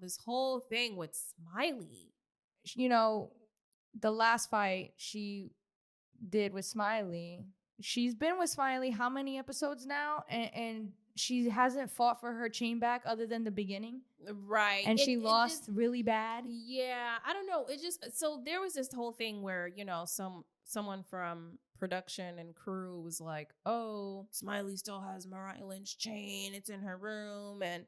Speaker 1: this whole thing with Smiley.
Speaker 2: The last fight she did with Smiley, she's been with Smiley how many episodes now? And she hasn't fought for her chain back other than the beginning.
Speaker 1: Right.
Speaker 2: And she lost really bad.
Speaker 1: Yeah. I don't know. It just, so there was this whole thing where, someone from production and crew was like, oh, Smiley still has Mariah Lynn's chain. It's in her room. And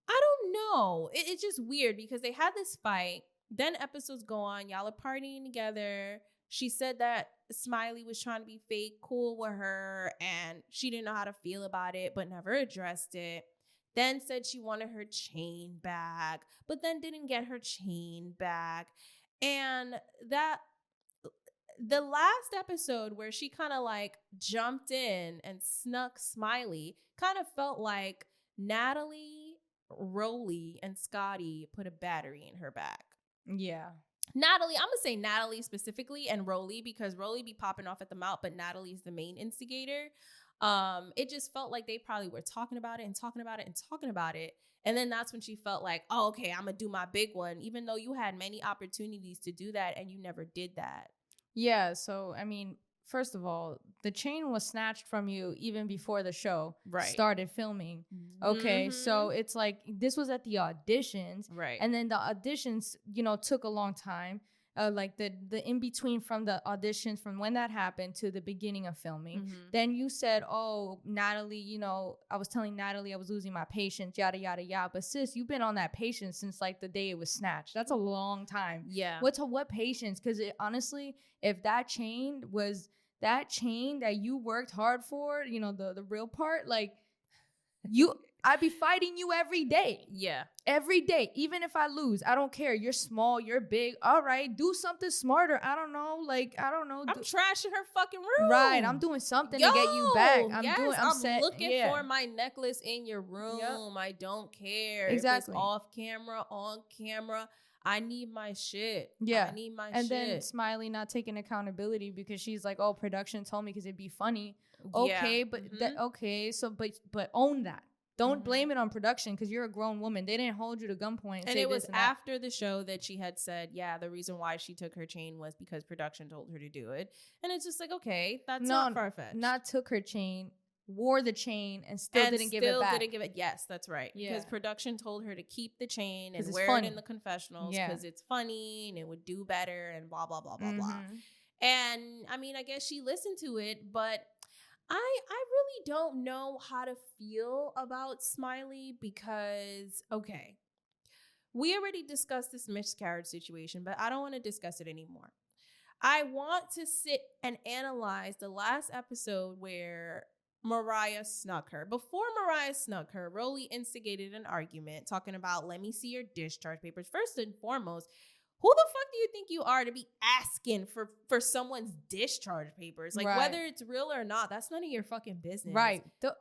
Speaker 1: I don't know. It's just weird because they had this fight. Then episodes go on. Y'all are partying together. She said that Smiley was trying to be fake cool with her and she didn't know how to feel about it, but never addressed it. Then said she wanted her chain back, but then didn't get her chain back. And the last episode where she kind of like jumped in and snuck Smiley kind of felt like Natalie, Rolly, and Scotty put a battery in her back.
Speaker 2: Yeah.
Speaker 1: Natalie, I'm going to say Natalie specifically and Rolly because Rolly be popping off at the mouth, but Natalie's the main instigator. It just felt like they probably were talking about it. And then that's when she felt like, oh, okay, I'm going to do my big one, even though you had many opportunities to do that and you never did that.
Speaker 2: Yeah, so I mean, first of all, the chain was snatched from you even before the show started filming. Okay, so it's like this was at the auditions, and then the auditions, you know, took a long time. Like the in between from the auditions from when that happened to the beginning of filming. Then you said, "Oh, Natalie, you know, I was telling Natalie I was losing my patience, yada yada yada." But sis, you've been on that patience since like the day it was snatched. That's a long time.
Speaker 1: Yeah.
Speaker 2: What patience? Because honestly, if that chain that you worked hard for, you know, the real part, like I'd be fighting you every day.
Speaker 1: Yeah.
Speaker 2: Every day. Even if I lose, I don't care. You're small, you're big. All right, do something smarter. I don't know.
Speaker 1: I'm trashing her fucking room.
Speaker 2: Right. I'm doing something to get you back.
Speaker 1: I'm looking for my necklace in your room. Yep. I don't care.
Speaker 2: Exactly.
Speaker 1: If it's off camera, on camera. I need my shit.
Speaker 2: Yeah.
Speaker 1: I need my shit.
Speaker 2: And then Smiley not taking accountability because she's like, oh, production told me because it'd be funny. Okay, but but own that. Don't blame it on production because you're a grown woman. They didn't hold you to gunpoint.
Speaker 1: And it was after the show that she had said, yeah, the reason why she took her chain was because production told her to do it. And it's just like, okay, that's not far-fetched.
Speaker 2: Not took her chain, wore the chain, and still didn't give it back.
Speaker 1: Yes, that's right. Yeah. Because production told her to keep the chain and wear it in the confessionals because it's funny and it would do better and blah, blah, blah, blah, blah. And I mean, I guess she listened to it, but I really don't know how to feel about Smiley because, okay, we already discussed this miscarriage situation, but I don't want to discuss it anymore. I want to sit and analyze the last episode where Mariah snuck her. Before Mariah snuck her, Rolly instigated an argument talking about, let me see your discharge papers. First and foremost, who the fuck do you think you are to be asking for someone's discharge papers? Like, whether it's real or not, that's none of your fucking business.
Speaker 2: Right. I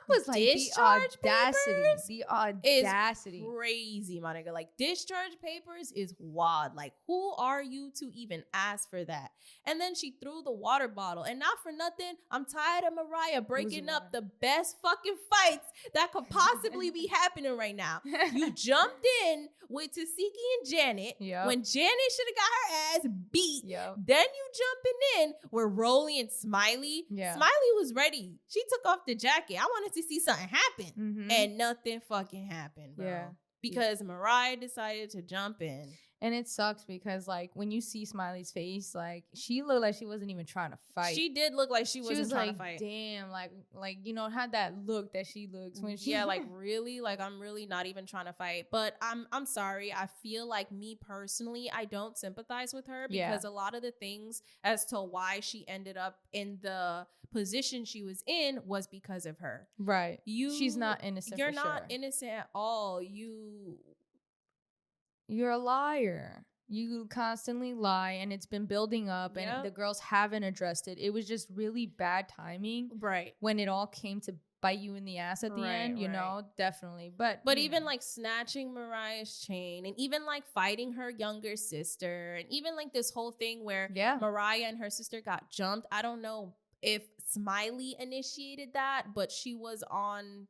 Speaker 2: was like, discharge the audacity.
Speaker 1: Is crazy, my nigga. Like, discharge papers is wild. Like, who are you to even ask for that? And then she threw the water bottle. And not for nothing, I'm tired of Mariah breaking up the best fucking fights that could possibly be happening right now. You jumped in with Suki and Janet when Janet should have got her ass beat. Then you jumping in with Rolly and Smiley. Smiley was ready. She took off the jacket. I wanted to see something happen. And nothing fucking happened, bro. Because Mariah decided to jump in.
Speaker 2: And it sucks because, like, when you see Smiley's face, like, she looked like she wasn't even trying to fight.
Speaker 1: She did look like she wasn't trying to fight.
Speaker 2: Damn, like, you know, had that look that she looks when she...
Speaker 1: Yeah, like, really? Like, I'm really not even trying to fight. But I'm sorry. I feel like me personally, I don't sympathize with her because a lot of the things as to why she ended up in the position she was in was because of her.
Speaker 2: Right. She's not innocent.
Speaker 1: You're not innocent at all.
Speaker 2: You're a liar. You constantly lie, and it's been building up, and the girls haven't addressed it. It was just really bad timing,
Speaker 1: right? When
Speaker 2: it all came to bite you in the ass at the end, you know, definitely. But
Speaker 1: even like snatching Mariah's chain, and even like fighting her younger sister, and even like this whole thing where Mariah and her sister got jumped. I don't know if Smiley initiated that, but she was on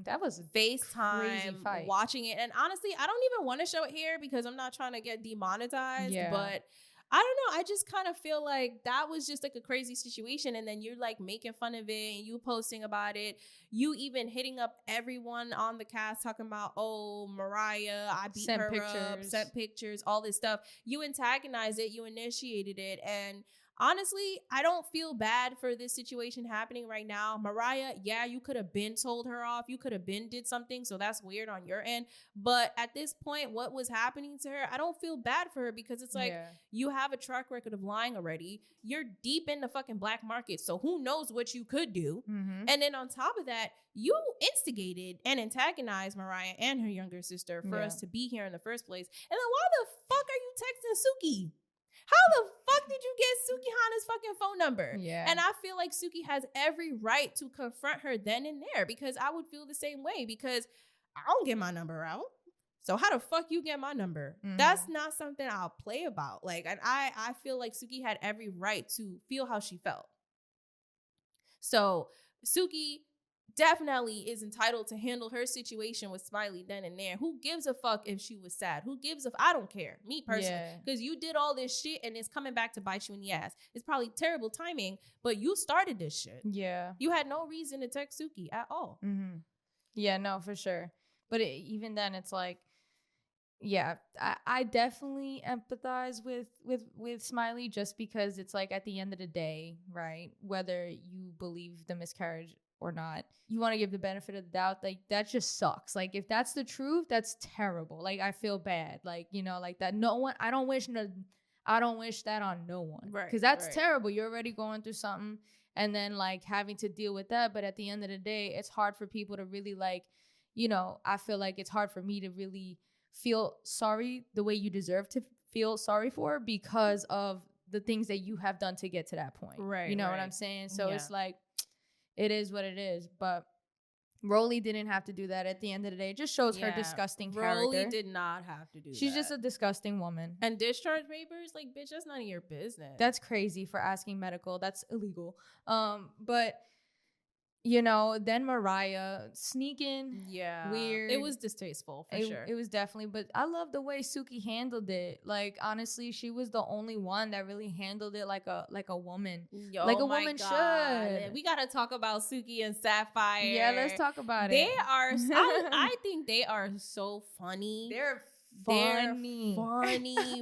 Speaker 2: that was
Speaker 1: FaceTime watching it. And honestly, I don't even want to show it here because I'm not trying to get demonetized. But I don't know. I just kind of feel like that was just like a crazy situation. And then you're like making fun of it and you posting about it. You even hitting up everyone on the cast talking about, oh, Mariah, I beat her up, sent pictures, all this stuff. You antagonized it. You initiated it. And honestly, I don't feel bad for this situation happening right now. Mariah, you could have been told her off. You could have been did something. So that's weird on your end. But at this point, what was happening to her, I don't feel bad for her because it's like you have a track record of lying already. You're deep in the fucking black market. So who knows what you could do. And then on top of that, you instigated and antagonized Mariah and her younger sister for us to be here in the first place. And then why the fuck are you texting Suki? How the fuck did you get Suki Hana's fucking phone number? And I feel like Suki has every right to confront her then and there because I would feel the same way because I don't get my number out. So how the fuck you get my number? That's not something I'll play about. Like, and I feel like Suki had every right to feel how she felt. So Suki definitely is entitled to handle her situation with Smiley then and there. Who gives a fuck if she was sad? Who gives I don't care, me personally, because you did all this shit and it's coming back to bite you in the ass. It's probably terrible timing, but you started this shit.
Speaker 2: Yeah.
Speaker 1: You had no reason to text Suki at all.
Speaker 2: Mm-hmm. Yeah, no, for sure. But even then, it's like, yeah, I definitely empathize with Smiley, just because it's like, at the end of the day, right, whether you believe the miscarriage or not, you want to give the benefit of the doubt. Like, that just sucks. Like, if that's the truth, that's terrible. Like, I feel bad. Like, you know, like that. No one, I don't wish that on no one.
Speaker 1: Right.
Speaker 2: Because that's terrible. You're already going through something, and then like having to deal with that. But at the end of the day, it's hard for people to really, like, you know, I feel like it's hard for me to really feel sorry the way you deserve to feel sorry for, because of the things that you have done to get to that point.
Speaker 1: Right.
Speaker 2: You know what I'm saying? So it's like, it is what it is. But Rolly didn't have to do that. At the end of the day, it just shows her disgusting character.
Speaker 1: Rolly did not have to do that.
Speaker 2: She's just a disgusting woman.
Speaker 1: And discharge papers, like, bitch, that's none of your business.
Speaker 2: That's crazy for asking medical. That's illegal. But you know, then Mariah sneaking, weird.
Speaker 1: It was distasteful for sure.
Speaker 2: It was definitely, but I love the way Suki handled it. Like, honestly, she was the only one that really handled it like a woman, like a woman should.
Speaker 1: We gotta talk about Suki and Sapphire.
Speaker 2: Yeah, let's talk about
Speaker 1: it. They are. I think they are so funny.
Speaker 2: They're
Speaker 1: funny,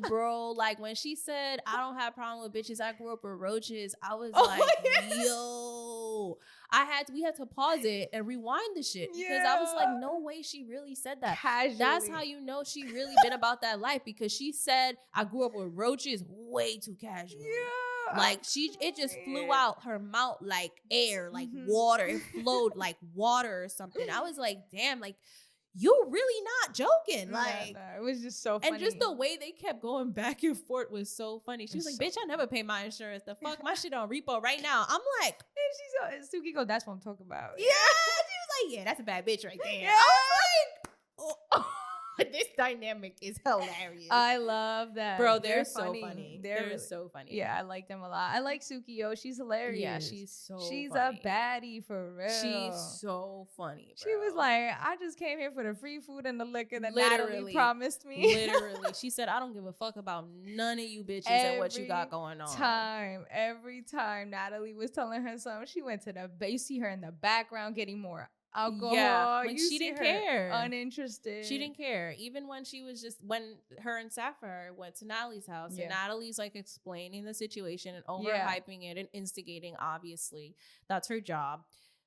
Speaker 1: bro. Like, when she said, "I don't have a problem with bitches. I grew up with roaches," I was yo. We had to pause it and rewind the shit, because I was like, no way she really said that.
Speaker 2: Casually.
Speaker 1: That's how you know she really been about that life, because she said, "I grew up with roaches," way too casual.
Speaker 2: Yeah.
Speaker 1: Like, it just flew out her mouth like air, like water. It flowed like water or something. I was like, damn, like, you really not joking. Like,
Speaker 2: it was just so funny.
Speaker 1: And just the way they kept going back and forth was so funny. She was like, bitch, I never pay my insurance. The fuck, my shit on repo right now. I'm like,
Speaker 2: and Suki go, that's what I'm talking about.
Speaker 1: Yeah. She was like, yeah, that's a bad bitch right there. Yeah. I was like, this dynamic is hilarious.
Speaker 2: I love that.
Speaker 1: Bro, they're so funny. They're
Speaker 2: really,
Speaker 1: so funny.
Speaker 2: Yeah, I like them a lot. I like Suki, yo. She's hilarious.
Speaker 1: Yeah, she's funny.
Speaker 2: A baddie for real.
Speaker 1: She's so funny, bro.
Speaker 2: She was like, I just came here for the free food and the liquor that Natalie promised me.
Speaker 1: Literally. She said, I don't give a fuck about none of you bitches and what you got going on.
Speaker 2: Every time Natalie was telling her something, she went to you see her in the background getting more alcohol.
Speaker 1: Yeah, she didn't care.
Speaker 2: Uninterested.
Speaker 1: She didn't care. Even when when her and Sapphire went to Natalie's house, and Natalie's like explaining the situation and overhyping it and instigating, obviously. That's her job.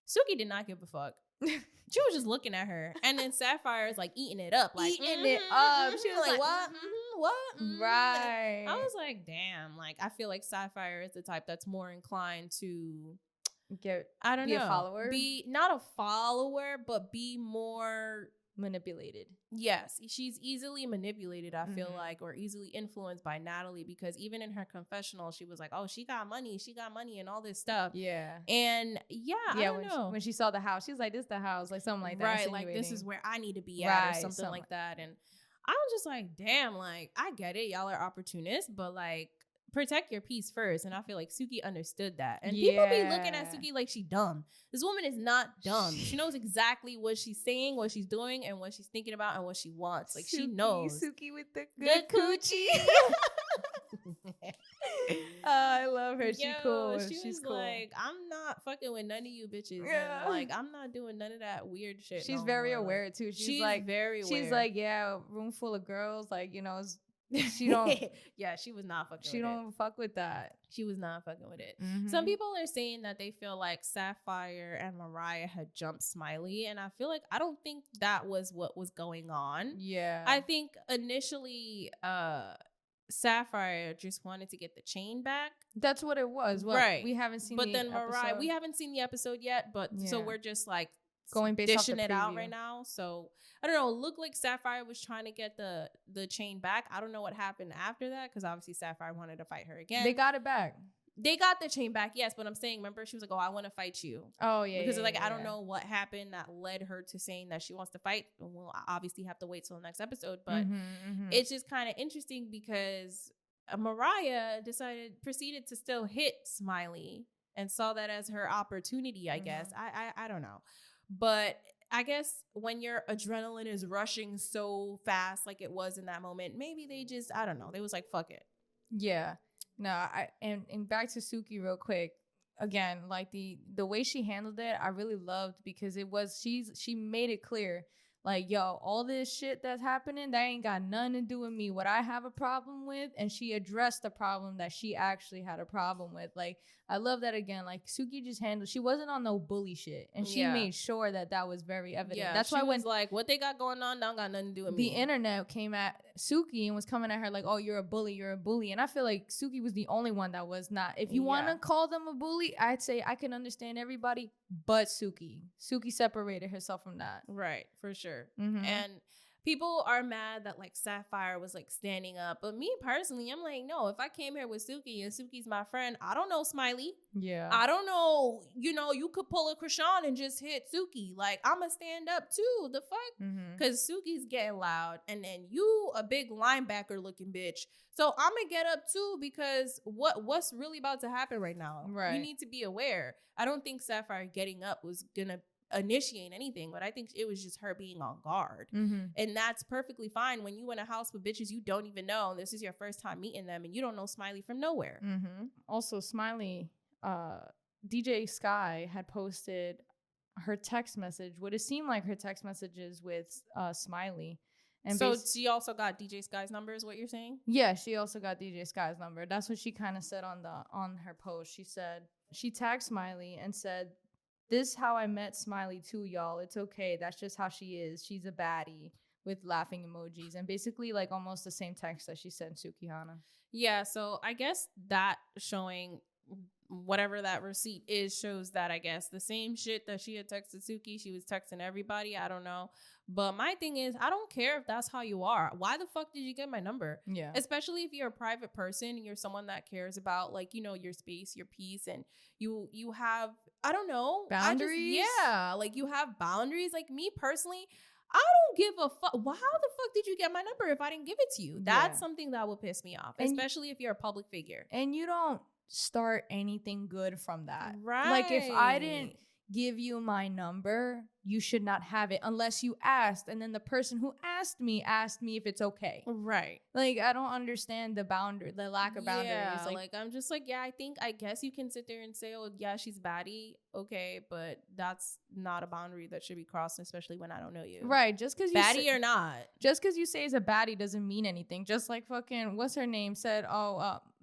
Speaker 1: Suki did not give a fuck. She was just looking at her. And then Sapphire is like eating it up. Like,
Speaker 2: it up.
Speaker 1: She was like, what? What?
Speaker 2: Right.
Speaker 1: I was like, damn. Like, I feel like Sapphire is the type that's more inclined to be a follower. Be not a follower, but be more
Speaker 2: manipulated.
Speaker 1: Yes, she's easily manipulated, I feel like, or easily influenced by Natalie, because even in her confessional, she was like, oh, she got money and all this stuff.
Speaker 2: Yeah.
Speaker 1: And I don't know.
Speaker 2: When she saw the house, she was like, this is the house, like something like that.
Speaker 1: Right, like, this is where I need to be at, or something like that. And I was just like, damn, like, I get it. Y'all are opportunists, but like, protect your peace first. And I feel like Suki understood that. And people be looking at Suki like she dumb. This woman is not dumb. She knows exactly what she's saying, what she's doing, and what she's thinking about, and what she wants. Like, she knows.
Speaker 2: Suki with the good coochie. I love her. She's cool.
Speaker 1: She's cool. Like, I'm not fucking with none of you bitches. Yeah. And like, I'm not doing none of that weird shit.
Speaker 2: She's very aware too. She's like
Speaker 1: very aware.
Speaker 2: She's like, yeah, room full of girls. Like, you know, she don't.
Speaker 1: Yeah, she was not fucking.
Speaker 2: She don't fuck with that.
Speaker 1: She was not fucking with it. Some people are saying that they feel like Sapphire and Mariah had jumped Smiley, and I feel like I don't think that was what was going on.
Speaker 2: Yeah,
Speaker 1: I think initially, Sapphire just wanted to get the chain back.
Speaker 2: That's what it was. Well, right. We haven't seen.
Speaker 1: But then Mariah, we haven't seen the episode yet. But so we're just like
Speaker 2: going based
Speaker 1: dishing
Speaker 2: off the
Speaker 1: it out right now. So I don't know. It looked like Sapphire was trying to get the chain back. I don't know what happened after that, because obviously Sapphire wanted to fight her again.
Speaker 2: They got it back.
Speaker 1: They got the chain back, yes. But I'm saying, remember, she was like, "Oh, I want to fight you."
Speaker 2: Oh yeah.
Speaker 1: Because I don't know what happened that led her to saying that she wants to fight. We'll obviously have to wait till the next episode. But it's just kind of interesting because Mariah proceeded to still hit Smiley and saw that as her opportunity, I guess. I don't know. But I guess when your adrenaline is rushing so fast like it was in that moment, maybe they just, I don't know, they was like, fuck it.
Speaker 2: Yeah. No, and back to Suki real quick. Again, like the way she handled it, I really loved, because she made it clear, like, yo, all this shit that's happening, that ain't got nothing to do with me. What I have a problem with, and she addressed the problem that she actually had a problem with. Like, I love that. Again, like, Suki just handled, she wasn't on no bully shit, and she made sure that was very evident.
Speaker 1: Yeah,
Speaker 2: that's
Speaker 1: she
Speaker 2: why
Speaker 1: was like, what they got going on don't got nothing to do with
Speaker 2: the
Speaker 1: me.
Speaker 2: internet came at Suki and was coming at her like, oh, you're a bully, and I feel like Suki was the only one that was not. If you want to call them a bully, I'd say I can understand everybody but Suki separated herself from that.
Speaker 1: Right, for sure.
Speaker 2: Mm-hmm.
Speaker 1: And people are mad that like Sapphire was like standing up, but me personally, I'm like, no, if I came here with Suki and Suki's my friend, I don't know Smiley.
Speaker 2: Yeah.
Speaker 1: I don't know, you could pull a Krishan and just hit Suki. Like, I'ma stand up too. The fuck? Because Suki's getting loud, and then you a big linebacker looking bitch. So I'ma get up too, because what's really about to happen right now?
Speaker 2: Right.
Speaker 1: You need to be aware. I don't think Sapphire getting up was gonna initiate anything, but I think it was just her being on guard. And that's perfectly fine when you in a house with bitches you don't even know, and this is your first time meeting them, and you don't know Smiley from nowhere.
Speaker 2: Also, Smiley, DJ Sky had posted her text message, what it seemed like her text messages with Smiley. And
Speaker 1: so she also got DJ Sky's number, is what you're saying?
Speaker 2: Yeah, she also got DJ Sky's number. That's what she kind of said on her post. She said, she tagged Smiley and said, "This how I met Smiley too, y'all. It's okay. That's just how she is. She's a baddie," with laughing emojis, and basically like almost the same text that she sent Suki Ahna.
Speaker 1: Yeah, so I guess that showing whatever that receipt is shows that, I guess, the same shit that she had texted Suki, she was texting everybody. I don't know. But my thing is, I don't care if that's how you are. Why the fuck did you get my number?
Speaker 2: Yeah.
Speaker 1: Especially if you're a private person and you're someone that cares about, like, your space, your peace, and you have, I don't know,
Speaker 2: boundaries.
Speaker 1: Like, you have boundaries. Like, me personally, I don't give a fuck. Well, how the fuck did you get my number if I didn't give it to you? That's something that will piss me off, especially if you're a public figure.
Speaker 2: And you don't start anything good from that.
Speaker 1: Right.
Speaker 2: Like, if I didn't give you my number, you should not have it unless you asked, and then the person who asked me if it's okay.
Speaker 1: Right.
Speaker 2: Like, I don't understand the lack of boundaries.
Speaker 1: Yeah, like I'm just like, I guess you can sit there and say, oh yeah, she's baddie, okay, but that's not a boundary that should be crossed, especially when I don't know you.
Speaker 2: Right. Just because
Speaker 1: baddie or not,
Speaker 2: just because you say it's a baddie doesn't mean anything. Just like fucking what's her name said,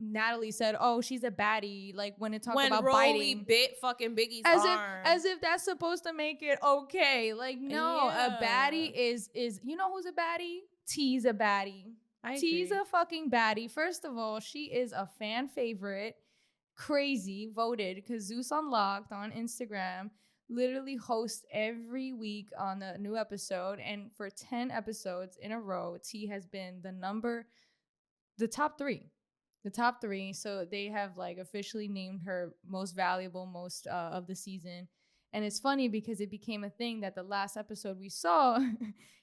Speaker 2: Natalie said, oh, she's a baddie, like when it talked about biting,
Speaker 1: bit fucking Biggie's arm,
Speaker 2: as if that's supposed to make it okay. Like, no, a baddie is you know who's a baddie? T's a baddie. T's a fucking baddie. First of all, she is a fan favorite, crazy, voted, because Zeus Unlocked on Instagram literally hosts every week on a new episode, and for 10 episodes in a row, T has been the top three. So they have like officially named her most valuable most of the season. And it's funny because it became a thing that the last episode we saw,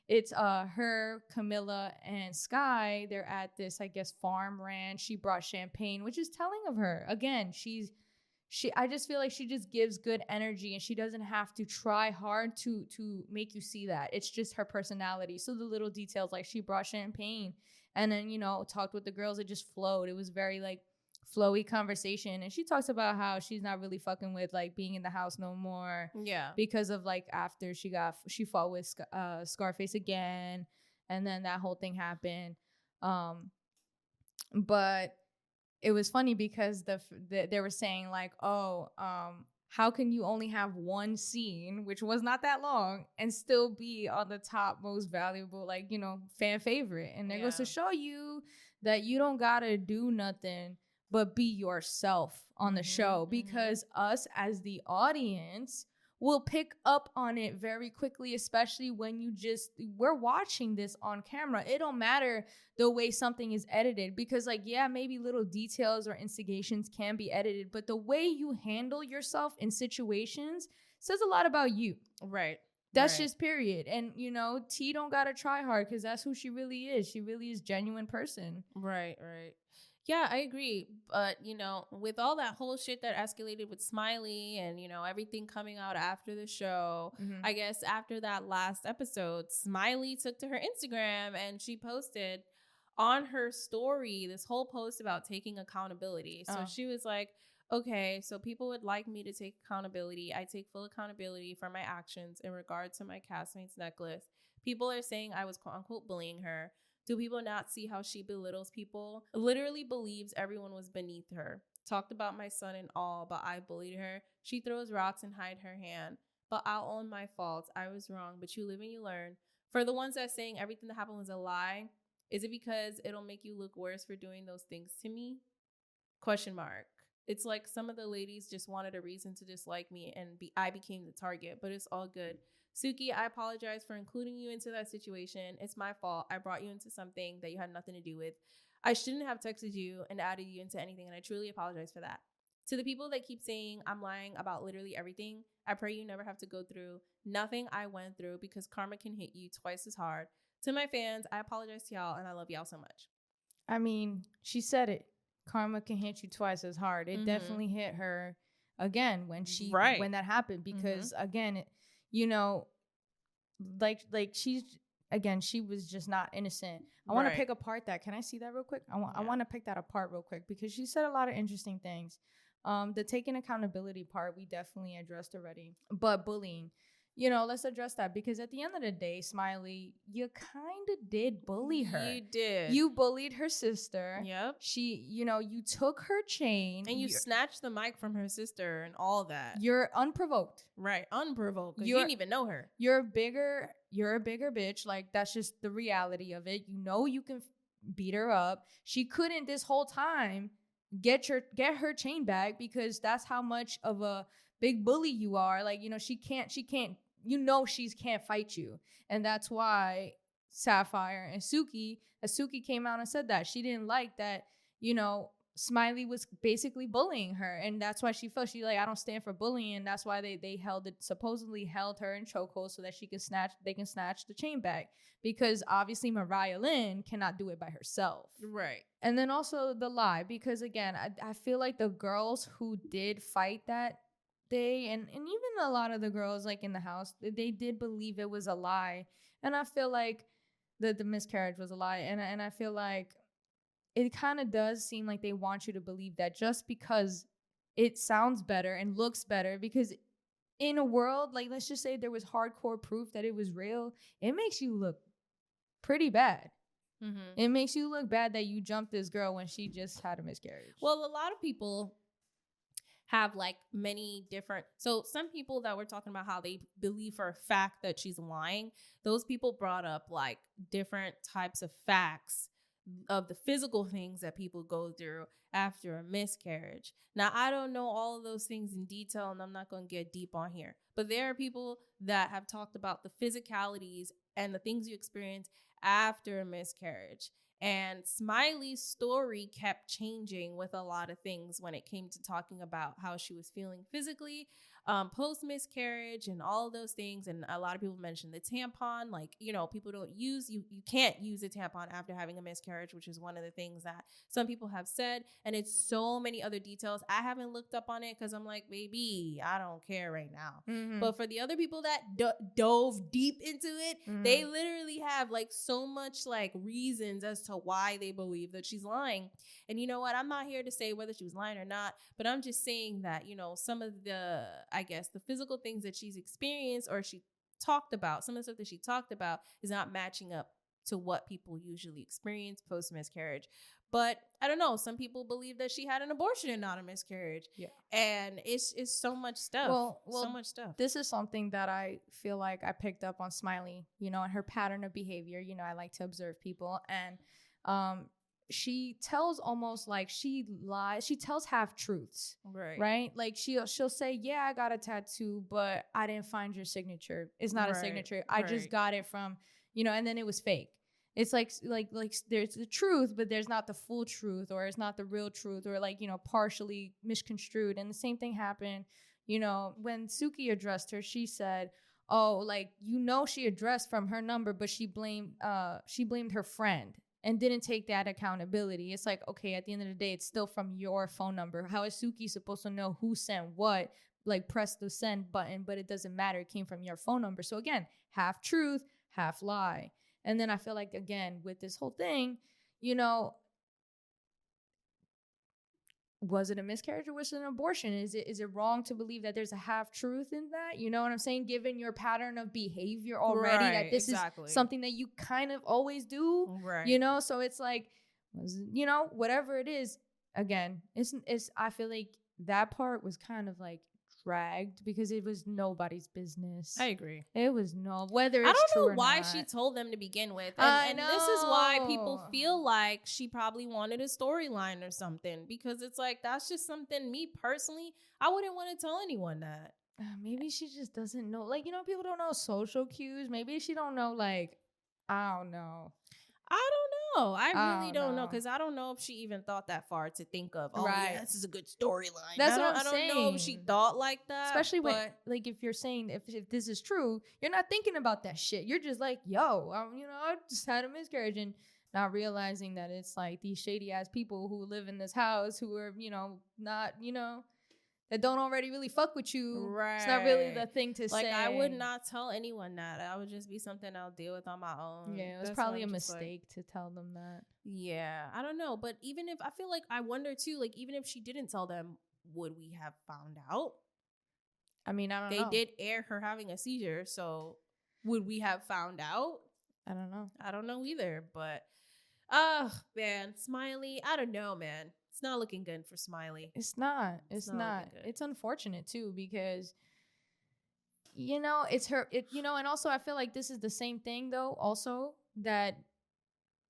Speaker 2: it's her, Camilla, and Sky. They're at this, I guess, farm ranch. She brought champagne, which is telling of her. Again, I just feel like she just gives good energy, and she doesn't have to try hard to make you see that. It's just her personality. So the little details, like she brought champagne and then, talked with the girls, it just flowed. It was very like flowy conversation, and she talks about how she's not really fucking with like being in the house no more, because of like after she fought with Scarface again, and then that whole thing happened. But it was funny because they were saying like, how can you only have one scene, which was not that long, and still be on the top most valuable, like, fan favorite? And it goes to show you that you don't gotta do nothing but be yourself on the show, because us as the audience will pick up on it very quickly, especially when we're watching this on camera. It don't matter the way something is edited, because like, maybe little details or instigations can be edited, but the way you handle yourself in situations says a lot about you.
Speaker 1: Right.
Speaker 2: That's just period. And, T don't gotta try hard, because that's who she really is. She really is a genuine person.
Speaker 1: Right. Yeah, I agree. But, you know, with all that whole shit that escalated with Smiley and, you know, everything coming out after the show, I guess after that last episode, Smiley took to her Instagram and she posted on her story this whole post about taking accountability. So she was like, okay, so people would like me to take accountability. I take full accountability for my actions in regard to my castmate's necklace. People are saying I was quote unquote bullying her. Do people not see how she belittles people? Literally believes everyone was beneath her. Talked about my son and all, but I bullied her. She throws rocks and hide her hand. But I'll own my faults. I was wrong, but you live and you learn. For the ones that saying everything that happened was a lie, is it because it'll make you look worse for doing those things to me? Question mark. It's like some of the ladies just wanted a reason to dislike me and I became the target, but it's all good. Suki, I apologize for including you into that situation. It's my fault. I brought you into something that you had nothing to do with. I shouldn't have texted you and added you into anything, and I truly apologize for that. To the people that keep saying I'm lying about literally everything, I pray you never have to go through nothing I went through because karma can hit you twice as hard. To my fans, I apologize to y'all, and I love y'all so much.
Speaker 2: I mean, she said it. Karma can hit you twice as hard. It definitely hit her again when that happened, because again, you know, like she was just not innocent. I want to pick apart that. Can I see that real quick? I want to pick that apart real quick because she said a lot of interesting things. The taking accountability part, we definitely addressed already. But bullying, you know, let's address that because at the end of the day, Smiley, you kind of did bully her.
Speaker 1: You did.
Speaker 2: You bullied her sister.
Speaker 1: Yep.
Speaker 2: She, you know, you took her chain.
Speaker 1: And you snatched the mic from her sister and all that.
Speaker 2: You're unprovoked.
Speaker 1: Right. Unprovoked. You didn't even know her.
Speaker 2: You're a bigger bitch. Like, that's just the reality of it. You know you can beat her up. She couldn't this whole time get her chain back because that's how much of a big bully you are. Like, you know, she can't, you know, she can't fight you. And that's why Sapphire and Suki came out and said that she didn't like that, you know, Smiley was basically bullying her, and that's why she felt I don't stand for bullying, and that's why they supposedly held her in chokehold so that they can snatch the chain back, because obviously Mariah Lynn cannot do it by herself.
Speaker 1: Right.
Speaker 2: And then also the lie, because again, I feel like the girls who did fight that day, and even a lot of the girls like in the house, they did believe it was a lie, and I feel like the miscarriage was a lie, and I feel like it kind of does seem like they want you to believe that just because it sounds better and looks better, because in a world, like, let's just say there was hardcore proof that it was real, it makes you look pretty bad. It makes you look bad that you jumped this girl when she just had a miscarriage.
Speaker 1: Well, a lot of people have like many different, so some people that we're talking about how they believe for a fact that she's lying, those people brought up like different types of facts of the physical things that people go through after a miscarriage. Now, I don't know all of those things in detail, and I'm not going to get deep on here, but there are people that have talked about the physicalities and the things you experience after a miscarriage. And Smiley's story kept changing with a lot of things when it came to talking about how she was feeling physically post miscarriage and all of those things. And a lot of people mentioned the tampon, like, you know, people don't use, you can't use a tampon after having a miscarriage, which is one of the things that some people have said. And it's so many other details. I haven't looked up on it because I'm like, baby, I don't care right now. But for the other people that dove deep into it, they literally have like so much like reasons as to why they believe that she's lying. And you know what? I'm not here to say whether she was lying or not, but I'm just saying that, you know, some of the, I guess, the physical things that she's experienced or she talked about, some of the stuff that she talked about is not matching up to what people usually experience post miscarriage. But I don't know. Some people believe that she had an abortion and not a miscarriage. Yeah. And it's so much stuff. Well, so much stuff.
Speaker 2: This is something that I feel like I picked up on Smiley, you know, and her pattern of behavior. You know, I like to observe people. And she tells almost like she lies. She tells half truths. Right. Like she'll say, yeah, I got a tattoo, but I didn't find your signature. It's not a signature. I just got it from, you know, and then it was fake. It's like there's the truth, but there's not the full truth, or it's not the real truth, or like, you know, partially misconstrued. And the same thing happened, you know, when Suki addressed her, she said, oh, like, you know, she addressed from her number, but she blamed her friend. and didn't take that accountability. It's like, okay, at the end of the day, it's still from your phone number. How is Suki supposed to know who sent what? Like, press the send button, but it doesn't matter. It came from your phone number. So again, half truth, half lie. And then I feel like, again, with this whole thing, you know, was it a miscarriage or was it an abortion? Is it wrong to believe that there's a half truth in that? You know what I'm saying? Given your pattern of behavior already, that this is something that you kind of always do, you know? So it's like, you know, whatever it is, again, it's I feel like that part was kind of like dragged because it was nobody's business.
Speaker 1: I agree.
Speaker 2: It was whether it's
Speaker 1: I don't
Speaker 2: true
Speaker 1: know
Speaker 2: or
Speaker 1: why
Speaker 2: not.
Speaker 1: she told them to begin with. And this is why people
Speaker 2: know.
Speaker 1: feel like she probably wanted a storyline or something, because it's like, that's just something, me personally, I wouldn't want to tell anyone that.
Speaker 2: Maybe she just doesn't know. Like, you know, people don't know social cues. Maybe she don't know, like, I don't know.
Speaker 1: I don't know. I really don't know, because I don't know if she even thought that far to think of, oh, yeah, this is a good storyline.
Speaker 2: That's what I'm saying.
Speaker 1: I don't know if she thought like that.
Speaker 2: Especially when, like, if you're saying, if this is true, you're not thinking about that shit. You're just like, yo, you know, I just had a miscarriage, and not realizing that it's like these shady ass people who live in this house who are, you know, not, you know, that don't already really fuck with you.
Speaker 1: Right.
Speaker 2: It's not really the thing to say.
Speaker 1: Like, I would not tell anyone that. That would just be something I'll deal with on my own.
Speaker 2: Yeah, it was probably a mistake to tell them that.
Speaker 1: Yeah, I don't know. But even if, I feel like, I wonder too, like, even if she didn't tell them, would we have found out?
Speaker 2: I mean, I don't know.
Speaker 1: They did air her having a seizure, so would we have found out?
Speaker 2: I don't know.
Speaker 1: I don't know either, but, man, Smiley, I don't know, man. It's not looking good for Smiley.
Speaker 2: It's not. It's not. It's unfortunate too, because, you know, it's her, you know, and also I feel like this is the same thing though, also, that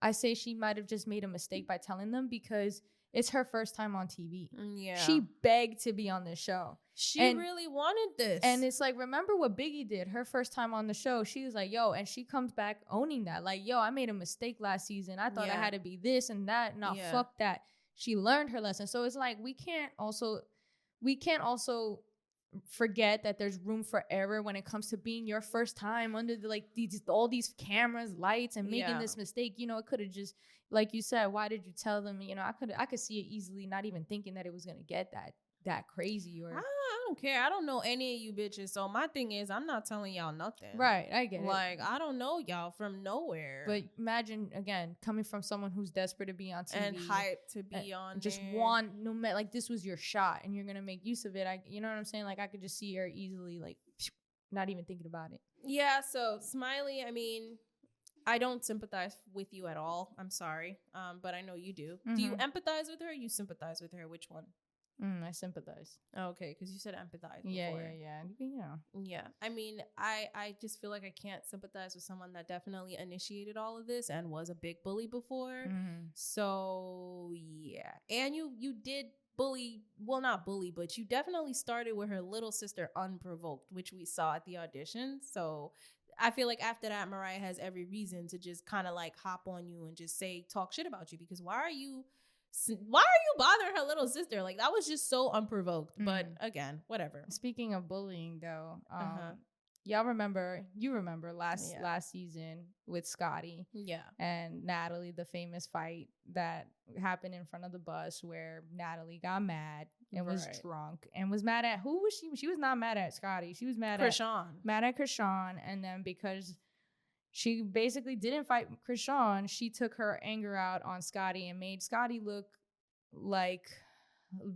Speaker 2: I say she might have just made a mistake by telling them, because it's her first time on TV.
Speaker 1: Yeah.
Speaker 2: She begged to be on this show.
Speaker 1: She really wanted this.
Speaker 2: And it's like, remember what Biggie did her first time on the show? She was like, yo, and she comes back owning that. Like, yo, I made a mistake last season. I thought I had to be this and that. No, fuck that. She learned her lesson. So it's like, we can't also forget that there's room for error when it comes to being your first time under the, like, all these cameras, lights, and making this mistake. You know, it could have just, like you said, why did you tell them? You know, I could see it easily, not even thinking that it was gonna get that crazy. Or
Speaker 1: I don't care. I don't know any of you bitches. So my thing is, I'm not telling y'all nothing.
Speaker 2: Right, I get it.
Speaker 1: Like, I don't know y'all from nowhere.
Speaker 2: But imagine, again, coming from someone who's desperate to be on TV
Speaker 1: and hyped to be on,
Speaker 2: just want, no matter, like, this was your shot and you're gonna make use of it. You know what I'm saying? Like, I could just see her easily, like, not even thinking about it.
Speaker 1: Yeah. So Smiley, I mean, I don't sympathize with you at all. I'm sorry, but I know you do. Mm-hmm. Do you empathize with her? Or you sympathize with her? Which one?
Speaker 2: I sympathize.
Speaker 1: Okay, because you said empathize before.
Speaker 2: Yeah. You know.
Speaker 1: Yeah. I mean, I just feel like I can't sympathize with someone that definitely initiated all of this and was a big bully before. Mm-hmm. So, yeah. And you did bully, well, not bully, but you definitely started with her little sister unprovoked, which we saw at the audition. So I feel like after that, Mariah has every reason to just kind of like hop on you and just talk shit about you, because why are you bothering her little sister? Like, that was just so unprovoked. But again, whatever.
Speaker 2: Speaking of bullying though, you remember last season with Scotty and Natalie, the famous fight that happened in front of the bus where Natalie got mad and was drunk and was mad at, who was she? She was not mad at Scotty. She was mad at Krishan. And then because she basically didn't fight Krishan, she took her anger out on Scotty and made Scotty look like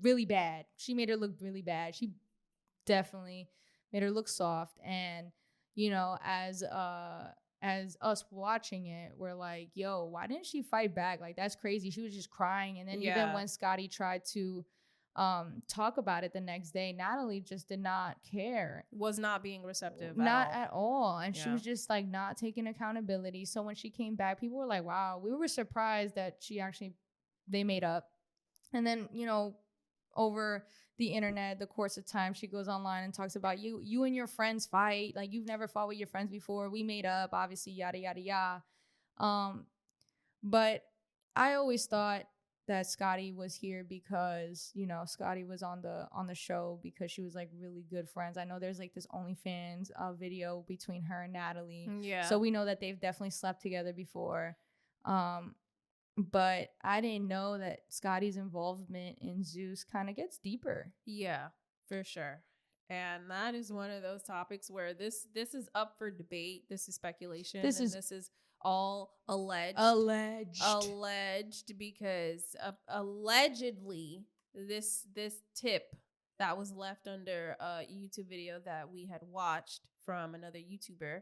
Speaker 2: really bad. She made her look really bad. She definitely made her look soft. And, you know, as us watching it, we're like, yo, why didn't she fight back? Like, that's crazy. She was just crying. And then even when Scotty tried to talk about it the next day, Natalie just did not care,
Speaker 1: was not being receptive
Speaker 2: at all. And she was just like not taking accountability. So when she came back, people were like, wow, we were surprised that they made up. And then, you know, over the internet, the course of time, she goes online and talks about you and your friends fight, like, you've never fought with your friends before, we made up, obviously, yada yada yada. But I always thought that Scotty was here because, you know, Scotty was on the show because she was like really good friends. I know there's like this OnlyFans video between her and Natalie. Yeah. So we know that they've definitely slept together before. But I didn't know that Scotty's involvement in Zeus kind of gets deeper.
Speaker 1: Yeah, for sure. And that is one of those topics where this is up for debate. This is speculation. This is all alleged. Alleged because allegedly this tip that was left under a YouTube video that we had watched from another YouTuber.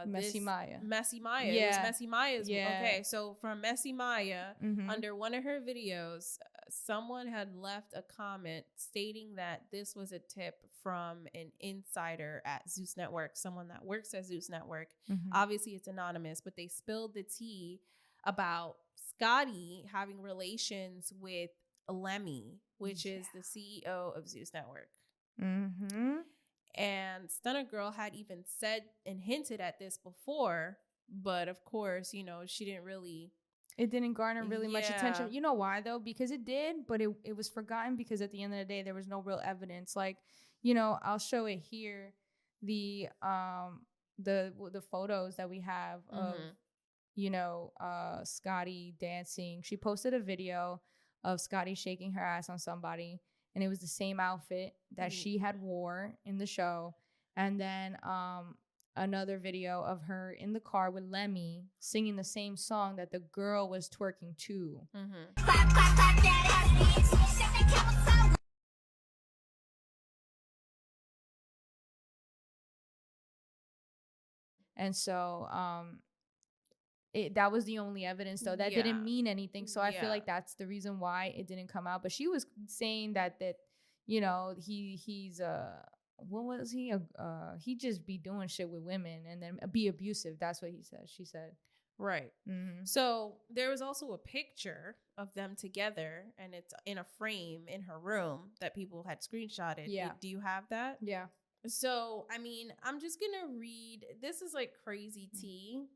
Speaker 2: Messy Maya.
Speaker 1: Yeah.
Speaker 2: Yeah.
Speaker 1: It was Messy Maya's.
Speaker 2: Yeah.
Speaker 1: Okay, so from Messy Maya,
Speaker 2: Mhm.
Speaker 1: under one of her videos, someone had left a comment stating that this was a tip from an insider at Zeus Network, someone that works at Zeus Network.
Speaker 2: Mhm.
Speaker 1: Obviously, it's anonymous, but they spilled the tea about Scotty having relations with Lemmy, which is the CEO of Zeus Network.
Speaker 2: Mhm.
Speaker 1: And Stunner Girl had even said and hinted at this before, but of course, you know, she didn't really.
Speaker 2: It didn't garner really much
Speaker 1: Yeah.
Speaker 2: attention. You know why though? Because it did, but it was forgotten because at the end of the day there was no real evidence. Like, you know, I'll show it here. The photos that we have of, you know, Scotty dancing. She posted a video of Scotty shaking her ass on somebody, and it was the same outfit that she had wore in the show. And then another video of her in the car with Lemmy singing the same song that the girl was twerking to. And so that was the only evidence though. That didn't mean anything. So I feel like that's the reason why it didn't come out. But she was saying that you know, he's what was he? He just be doing shit with women and then be abusive. That's what he said. She said.
Speaker 1: Right.
Speaker 2: Mm-hmm.
Speaker 1: So there was also a picture of them together, and it's in a frame in her room that people had screenshotted.
Speaker 2: Yeah.
Speaker 1: Do you have that?
Speaker 2: Yeah.
Speaker 1: So, I mean, I'm just going to read. This is like crazy tea.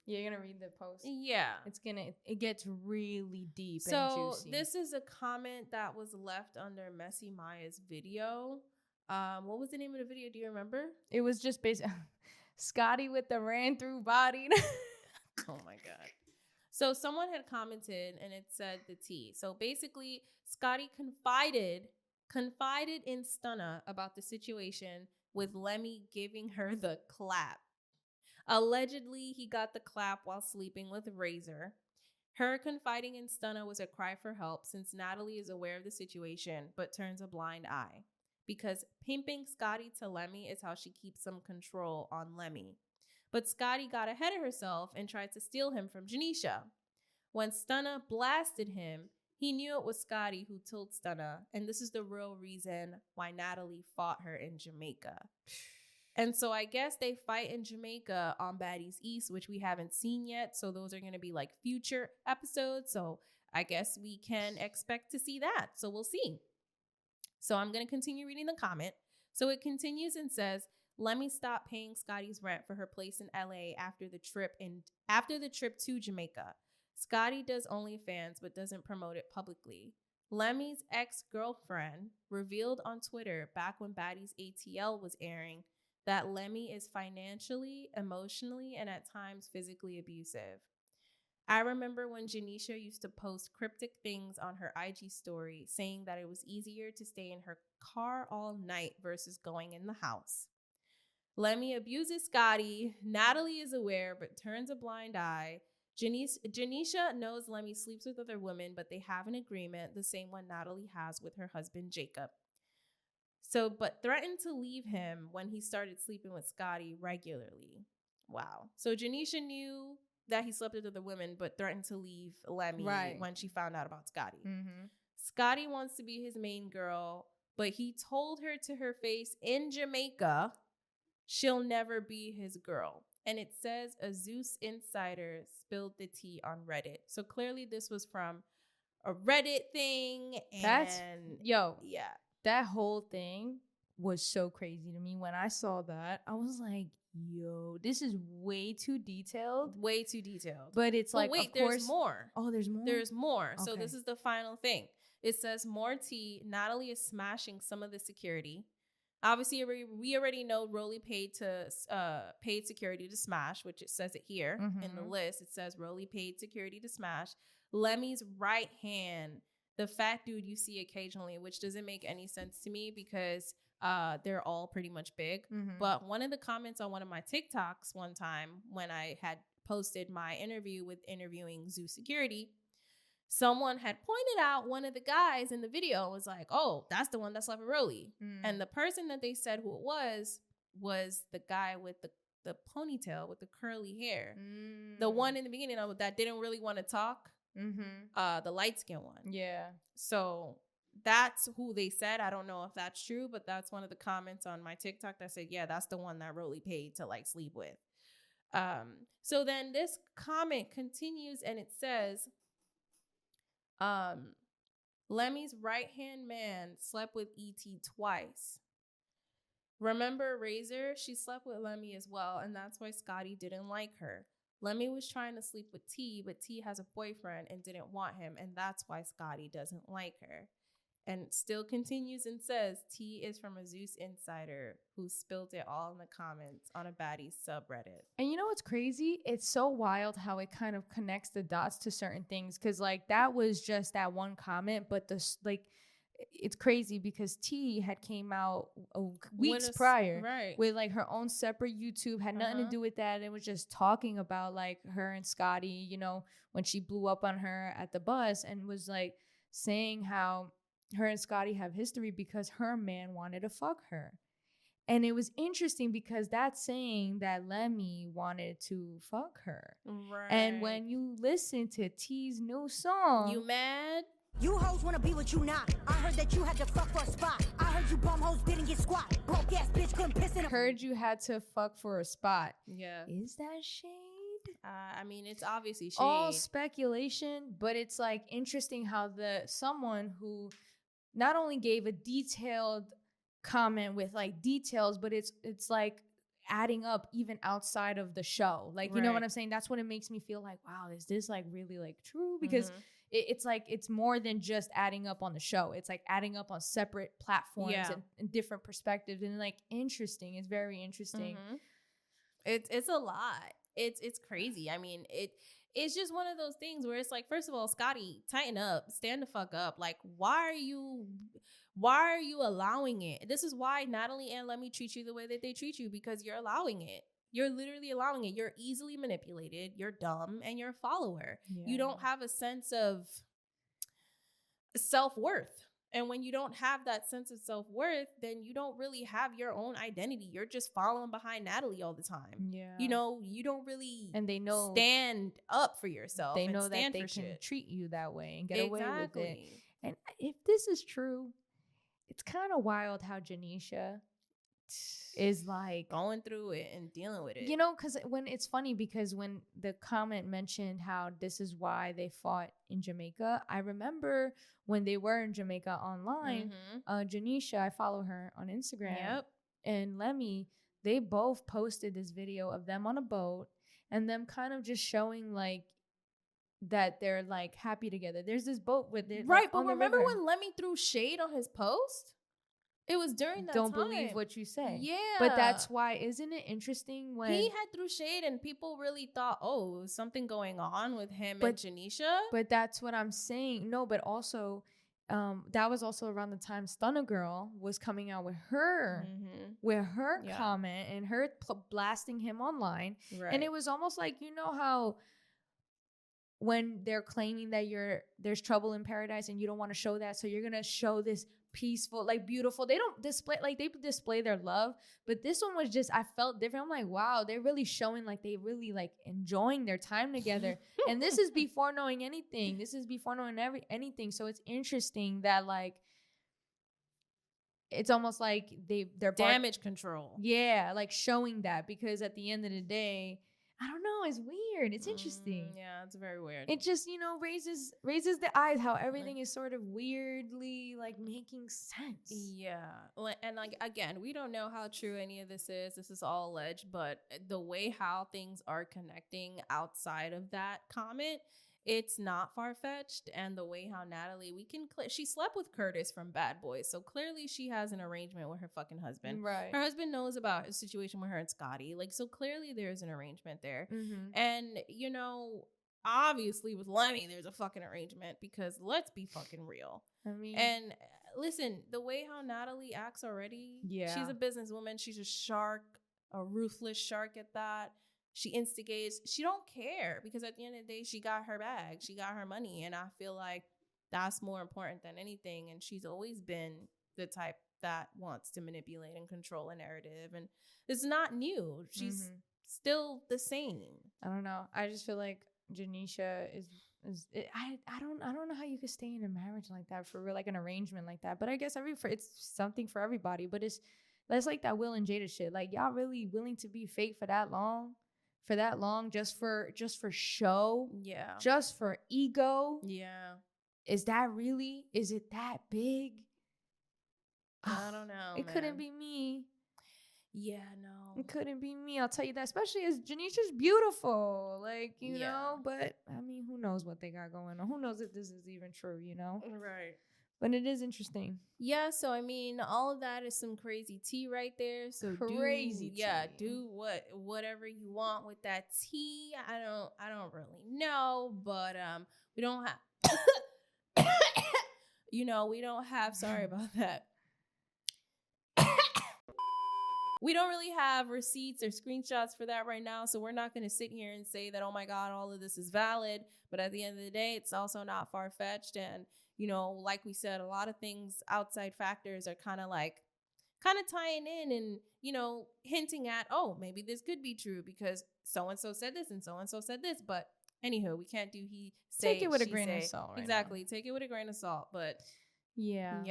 Speaker 2: Yeah, you're going to read the post?
Speaker 1: Yeah.
Speaker 2: It gets really deep and
Speaker 1: So
Speaker 2: juicy.
Speaker 1: this is a comment that was left under Messy Maya's video. What was the name of the video? Do you remember?
Speaker 2: It was just basically Scotty with the ran through body.
Speaker 1: Oh my God. So someone had commented and it said the tea. So basically, Scotty confided in Stunna about the situation with Lemmy giving her the clap. Allegedly, he got the clap while sleeping with Razor. Her confiding in Stunna was a cry for help since Natalie is aware of the situation but turns a blind eye. Because pimping Scotty to Lemmy is how she keeps some control on Lemmy. But Scotty got ahead of herself and tried to steal him from Janisha. When Stunna blasted him, he knew it was Scotty who told Stunna, and this is the real reason why Natalie fought her in Jamaica. And so I guess they fight in Jamaica on Baddies East, which we haven't seen yet. So those are going to be like future episodes. So I guess we can expect to see that. So we'll see. So I'm going to continue reading the comment. So it continues and says, let me stop paying Scotty's rent for her place in LA after the trip to Jamaica. Scotty does OnlyFans but doesn't promote it publicly. Lemmy's ex-girlfriend revealed on Twitter back when Baddies ATL was airing that Lemmy is financially, emotionally, and at times physically abusive. I remember when Janisha used to post cryptic things on her IG story saying that it was easier to stay in her car all night versus going in the house. Lemmy abuses Scotty. Natalie is aware but turns a blind eye. Janisha knows Lemmy sleeps with other women, but they have an agreement, the same one Natalie has with her husband, Jacob. But threatened to leave him when he started sleeping with Scotty regularly. Wow. So Janisha knew that he slept with other women, but threatened to leave Lemmy when she found out about Scotty.
Speaker 2: Mm-hmm.
Speaker 1: Scotty wants to be his main girl, but he told her to her face in Jamaica, she'll never be his girl. And it says a Zeus insider spilled the tea on Reddit. So clearly this was from a Reddit thing. And yeah.
Speaker 2: That whole thing was so crazy to me. When I saw that, I was like, yo, this is way too detailed.
Speaker 1: Way too detailed.
Speaker 2: But it's like,
Speaker 1: wait,
Speaker 2: of course,
Speaker 1: there's more.
Speaker 2: Oh, there's more?
Speaker 1: There's more.
Speaker 2: Okay.
Speaker 1: So this is the final thing. It says more tea. Natalie is smashing some of the security. Obviously, we already know Rolly paid security to Smash, which it says it here in the list. It says Rolly paid security to Smash. Lemmy's right hand, the fat dude you see occasionally, which doesn't make any sense to me because they're all pretty much big. But one of the comments on one of my TikToks one time when I had posted my interview with interviewing Zeus Security, someone had pointed out one of the guys in the video and was like, oh, that's the one that slept with Rolly. And the person that they said who it was the guy with the ponytail with the curly hair. The one in the beginning of that didn't really want to talk. The light-skinned one. Yeah. So that's who they said. I don't know if that's true, but that's one of the comments on my TikTok that said, yeah, that's the one that Rolly paid to like sleep with. So then this comment continues and it says, Lemmy's right-hand man slept with E.T. twice. Remember Razor? She slept with Lemmy as well, and that's why Scotty didn't like her. Lemmy was trying to sleep with T, but T has a boyfriend and didn't want him, and that's why Scotty doesn't like her. And it still continues and says, T is from a Zeus insider who spilled it all in the comments on a Baddies subreddit.
Speaker 2: And you know what's crazy? It's so wild how it kind of connects the dots to certain things. Because, like, that was just that one comment. But, it's crazy because T had came out weeks prior with, like, her own separate YouTube. Had nothing to do with that. It was just talking about, like, her and Scotty, you know, when she blew up on her at the bus. And was, like, saying how her and Scotty have history because her man wanted to fuck her. And it was interesting because that's saying that Lemmy wanted to fuck her. Right. And when you listen to T's new song...
Speaker 1: You mad?
Speaker 6: You hoes wanna be what you not. I heard that you had to fuck for a spot. I heard you bum hoes didn't get squat. Broke ass bitch couldn't piss in a...
Speaker 2: Heard you had to fuck for a spot.
Speaker 1: Yeah.
Speaker 2: Is that shade?
Speaker 1: I mean, it's obviously shade.
Speaker 2: All speculation, but it's, like, interesting how someone who... not only gave a detailed comment with like details, but it's like adding up even outside of the show. Like, you know what I'm saying? That's what it makes me feel like, wow, is this like really like true? Because it's like, it's more than just adding up on the show. It's like adding up on separate platforms and different perspectives and like interesting. It's very interesting.
Speaker 1: It's a lot. It's crazy. I mean, it's just one of those things where it's like, first of all, Scotty, tighten up, stand the fuck up. Like, why are you allowing it? This is why Natalie and Lemmy treat you the way that they treat you, because you're allowing it. You're literally allowing it. You're easily manipulated. You're dumb and you're a follower. Yeah. You don't have a sense of self-worth. And when you don't have that sense of self-worth, then you don't really have your own identity. You're just following behind Natalie all the time. Yeah. You know, you don't really stand up for yourself.
Speaker 2: They know that they can treat you that way and get away with it. And if this is true, it's kind of wild how Janisha is like
Speaker 1: going through it and dealing with it.
Speaker 2: You know, because when it's funny because when the comment mentioned how this is why they fought in Jamaica, I remember when they were in Jamaica online, Janisha, I follow her on Instagram, and Lemmy, they both posted this video of them on a boat and them kind of just showing like that they're like happy together. There's this boat with it,
Speaker 1: right? Like, but remember when Lemmy threw shade on his post? It was during that
Speaker 2: Don't
Speaker 1: time.
Speaker 2: believe what you say.
Speaker 1: Yeah.
Speaker 2: But that's why, isn't it interesting when...
Speaker 1: He had threw shade and people really thought, oh, something going on with him and Janisha?
Speaker 2: But that's what I'm saying. No, but also, that was also around the time Stunna Girl was coming out with her comment and her blasting him online. Right. And it was almost like, you know how... when they're claiming that there's trouble in paradise and you don't want to show that, so you're going to show this peaceful, like beautiful. They don't display, like they display their love, but this one was just, I felt different. I'm like, wow, they're really showing like they really like enjoying their time together. And this is before knowing anything. This is before knowing anything. So it's interesting that like, it's almost like they're
Speaker 1: damage control.
Speaker 2: Yeah, like showing that, because at the end of the day, I don't know. It's weird. It's interesting.
Speaker 1: Yeah, it's very weird.
Speaker 2: It just, you know, raises the eyes how everything is sort of weirdly like making sense.
Speaker 1: Yeah. And like, again, we don't know how true any of this is. This is all alleged, but the way how things are connecting outside of that comment it's not far-fetched. And the way how Natalie, she slept with Curtis from Bad Boys, so clearly she has an arrangement with her fucking husband.
Speaker 2: Right.
Speaker 1: Her husband knows about a situation with her and Scotty, like, so clearly there's an arrangement there.
Speaker 2: Mm-hmm.
Speaker 1: And obviously with Lemmy there's a fucking arrangement, because let's be fucking real.
Speaker 2: I mean,
Speaker 1: And listen, the way how Natalie acts already, she's a businesswoman, she's a shark, a ruthless shark at that. She instigates. She don't care, because at the end of the day, she got her bag. She got her money. And I feel like that's more important than anything. And she's always been the type that wants to manipulate and control a narrative. And it's not new. She's still the same.
Speaker 2: I don't know. I just feel like Janisha I don't know how you could stay in a marriage like that, for real, like an arrangement like that. But I guess it's something for everybody. But that's like that Will and Jada shit. Like, y'all really willing to be fake for that long? For that long, just for show?
Speaker 1: Yeah.
Speaker 2: Just for ego?
Speaker 1: Yeah.
Speaker 2: Is it that big?
Speaker 1: I don't know.
Speaker 2: It couldn't be me.
Speaker 1: Yeah, no.
Speaker 2: It couldn't be me. I'll tell you that. Especially as Janisha's beautiful. Like, you know, but I mean, who knows what they got going on? Who knows if this is even true,
Speaker 1: Right.
Speaker 2: But it is interesting.
Speaker 1: Yeah, so I mean, all of that is some crazy tea right there. So
Speaker 2: crazy tea.
Speaker 1: Do whatever you want with that tea. I don't really know, but we don't have we don't have, sorry about that. We don't really have receipts or screenshots for that right now, so we're not going to sit here and say that, oh my God, all of this is valid. But at the end of the day, it's also not far-fetched. And, like we said, a lot of things, outside factors, are kind of tying in and, hinting at, oh, maybe this could be true because so-and-so said this and so-and-so said this. But anywho, we can't do
Speaker 2: take it with a grain of salt.
Speaker 1: Exactly. Take it with a grain of salt. But
Speaker 2: yeah.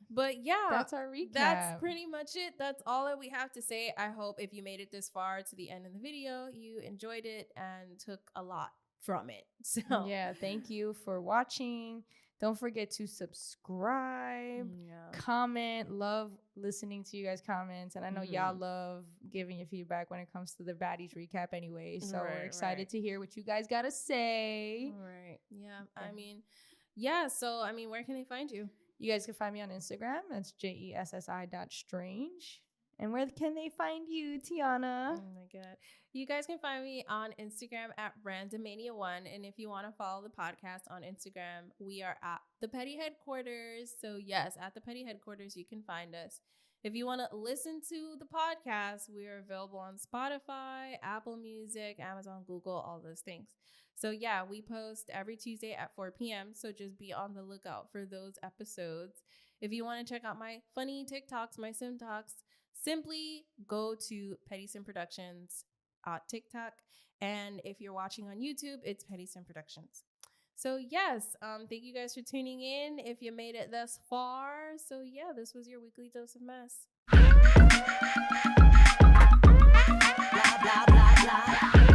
Speaker 1: But yeah,
Speaker 2: that's our recap.
Speaker 1: That's pretty much it. That's all that we have to say. I hope if you made it this far to the end of the video, you enjoyed it and took a lot from it. So
Speaker 2: yeah, thank you for watching. Don't forget to subscribe, comment. Love listening to you guys' comments. And I know y'all love giving your feedback when it comes to the Baddies recap anyway. So we're excited to hear what you guys got to say.
Speaker 1: Right. Yeah. So, where can they find you?
Speaker 2: You guys can find me on Instagram. That's jessi.strange. And where can they find you, Tiana?
Speaker 1: Oh, my God. You guys can find me on Instagram at randommania1. And if you want to follow the podcast on Instagram, we are at the Petty Headquarters. So, yes, at the Petty Headquarters, you can find us. If you want to listen to the podcast, we are available on Spotify, Apple Music, Amazon, Google, all those things. So, yeah, we post every Tuesday at 4 p.m. So just be on the lookout for those episodes. If you want to check out my funny TikToks, my Sim Talks, simply go to Petty Sim Productions TikTok. And if you're watching on YouTube, it's Petty Sim Productions. So, yes, thank you guys for tuning in if you made it thus far. So, yeah, this was your weekly dose of mess.
Speaker 6: Blah, blah, blah, blah.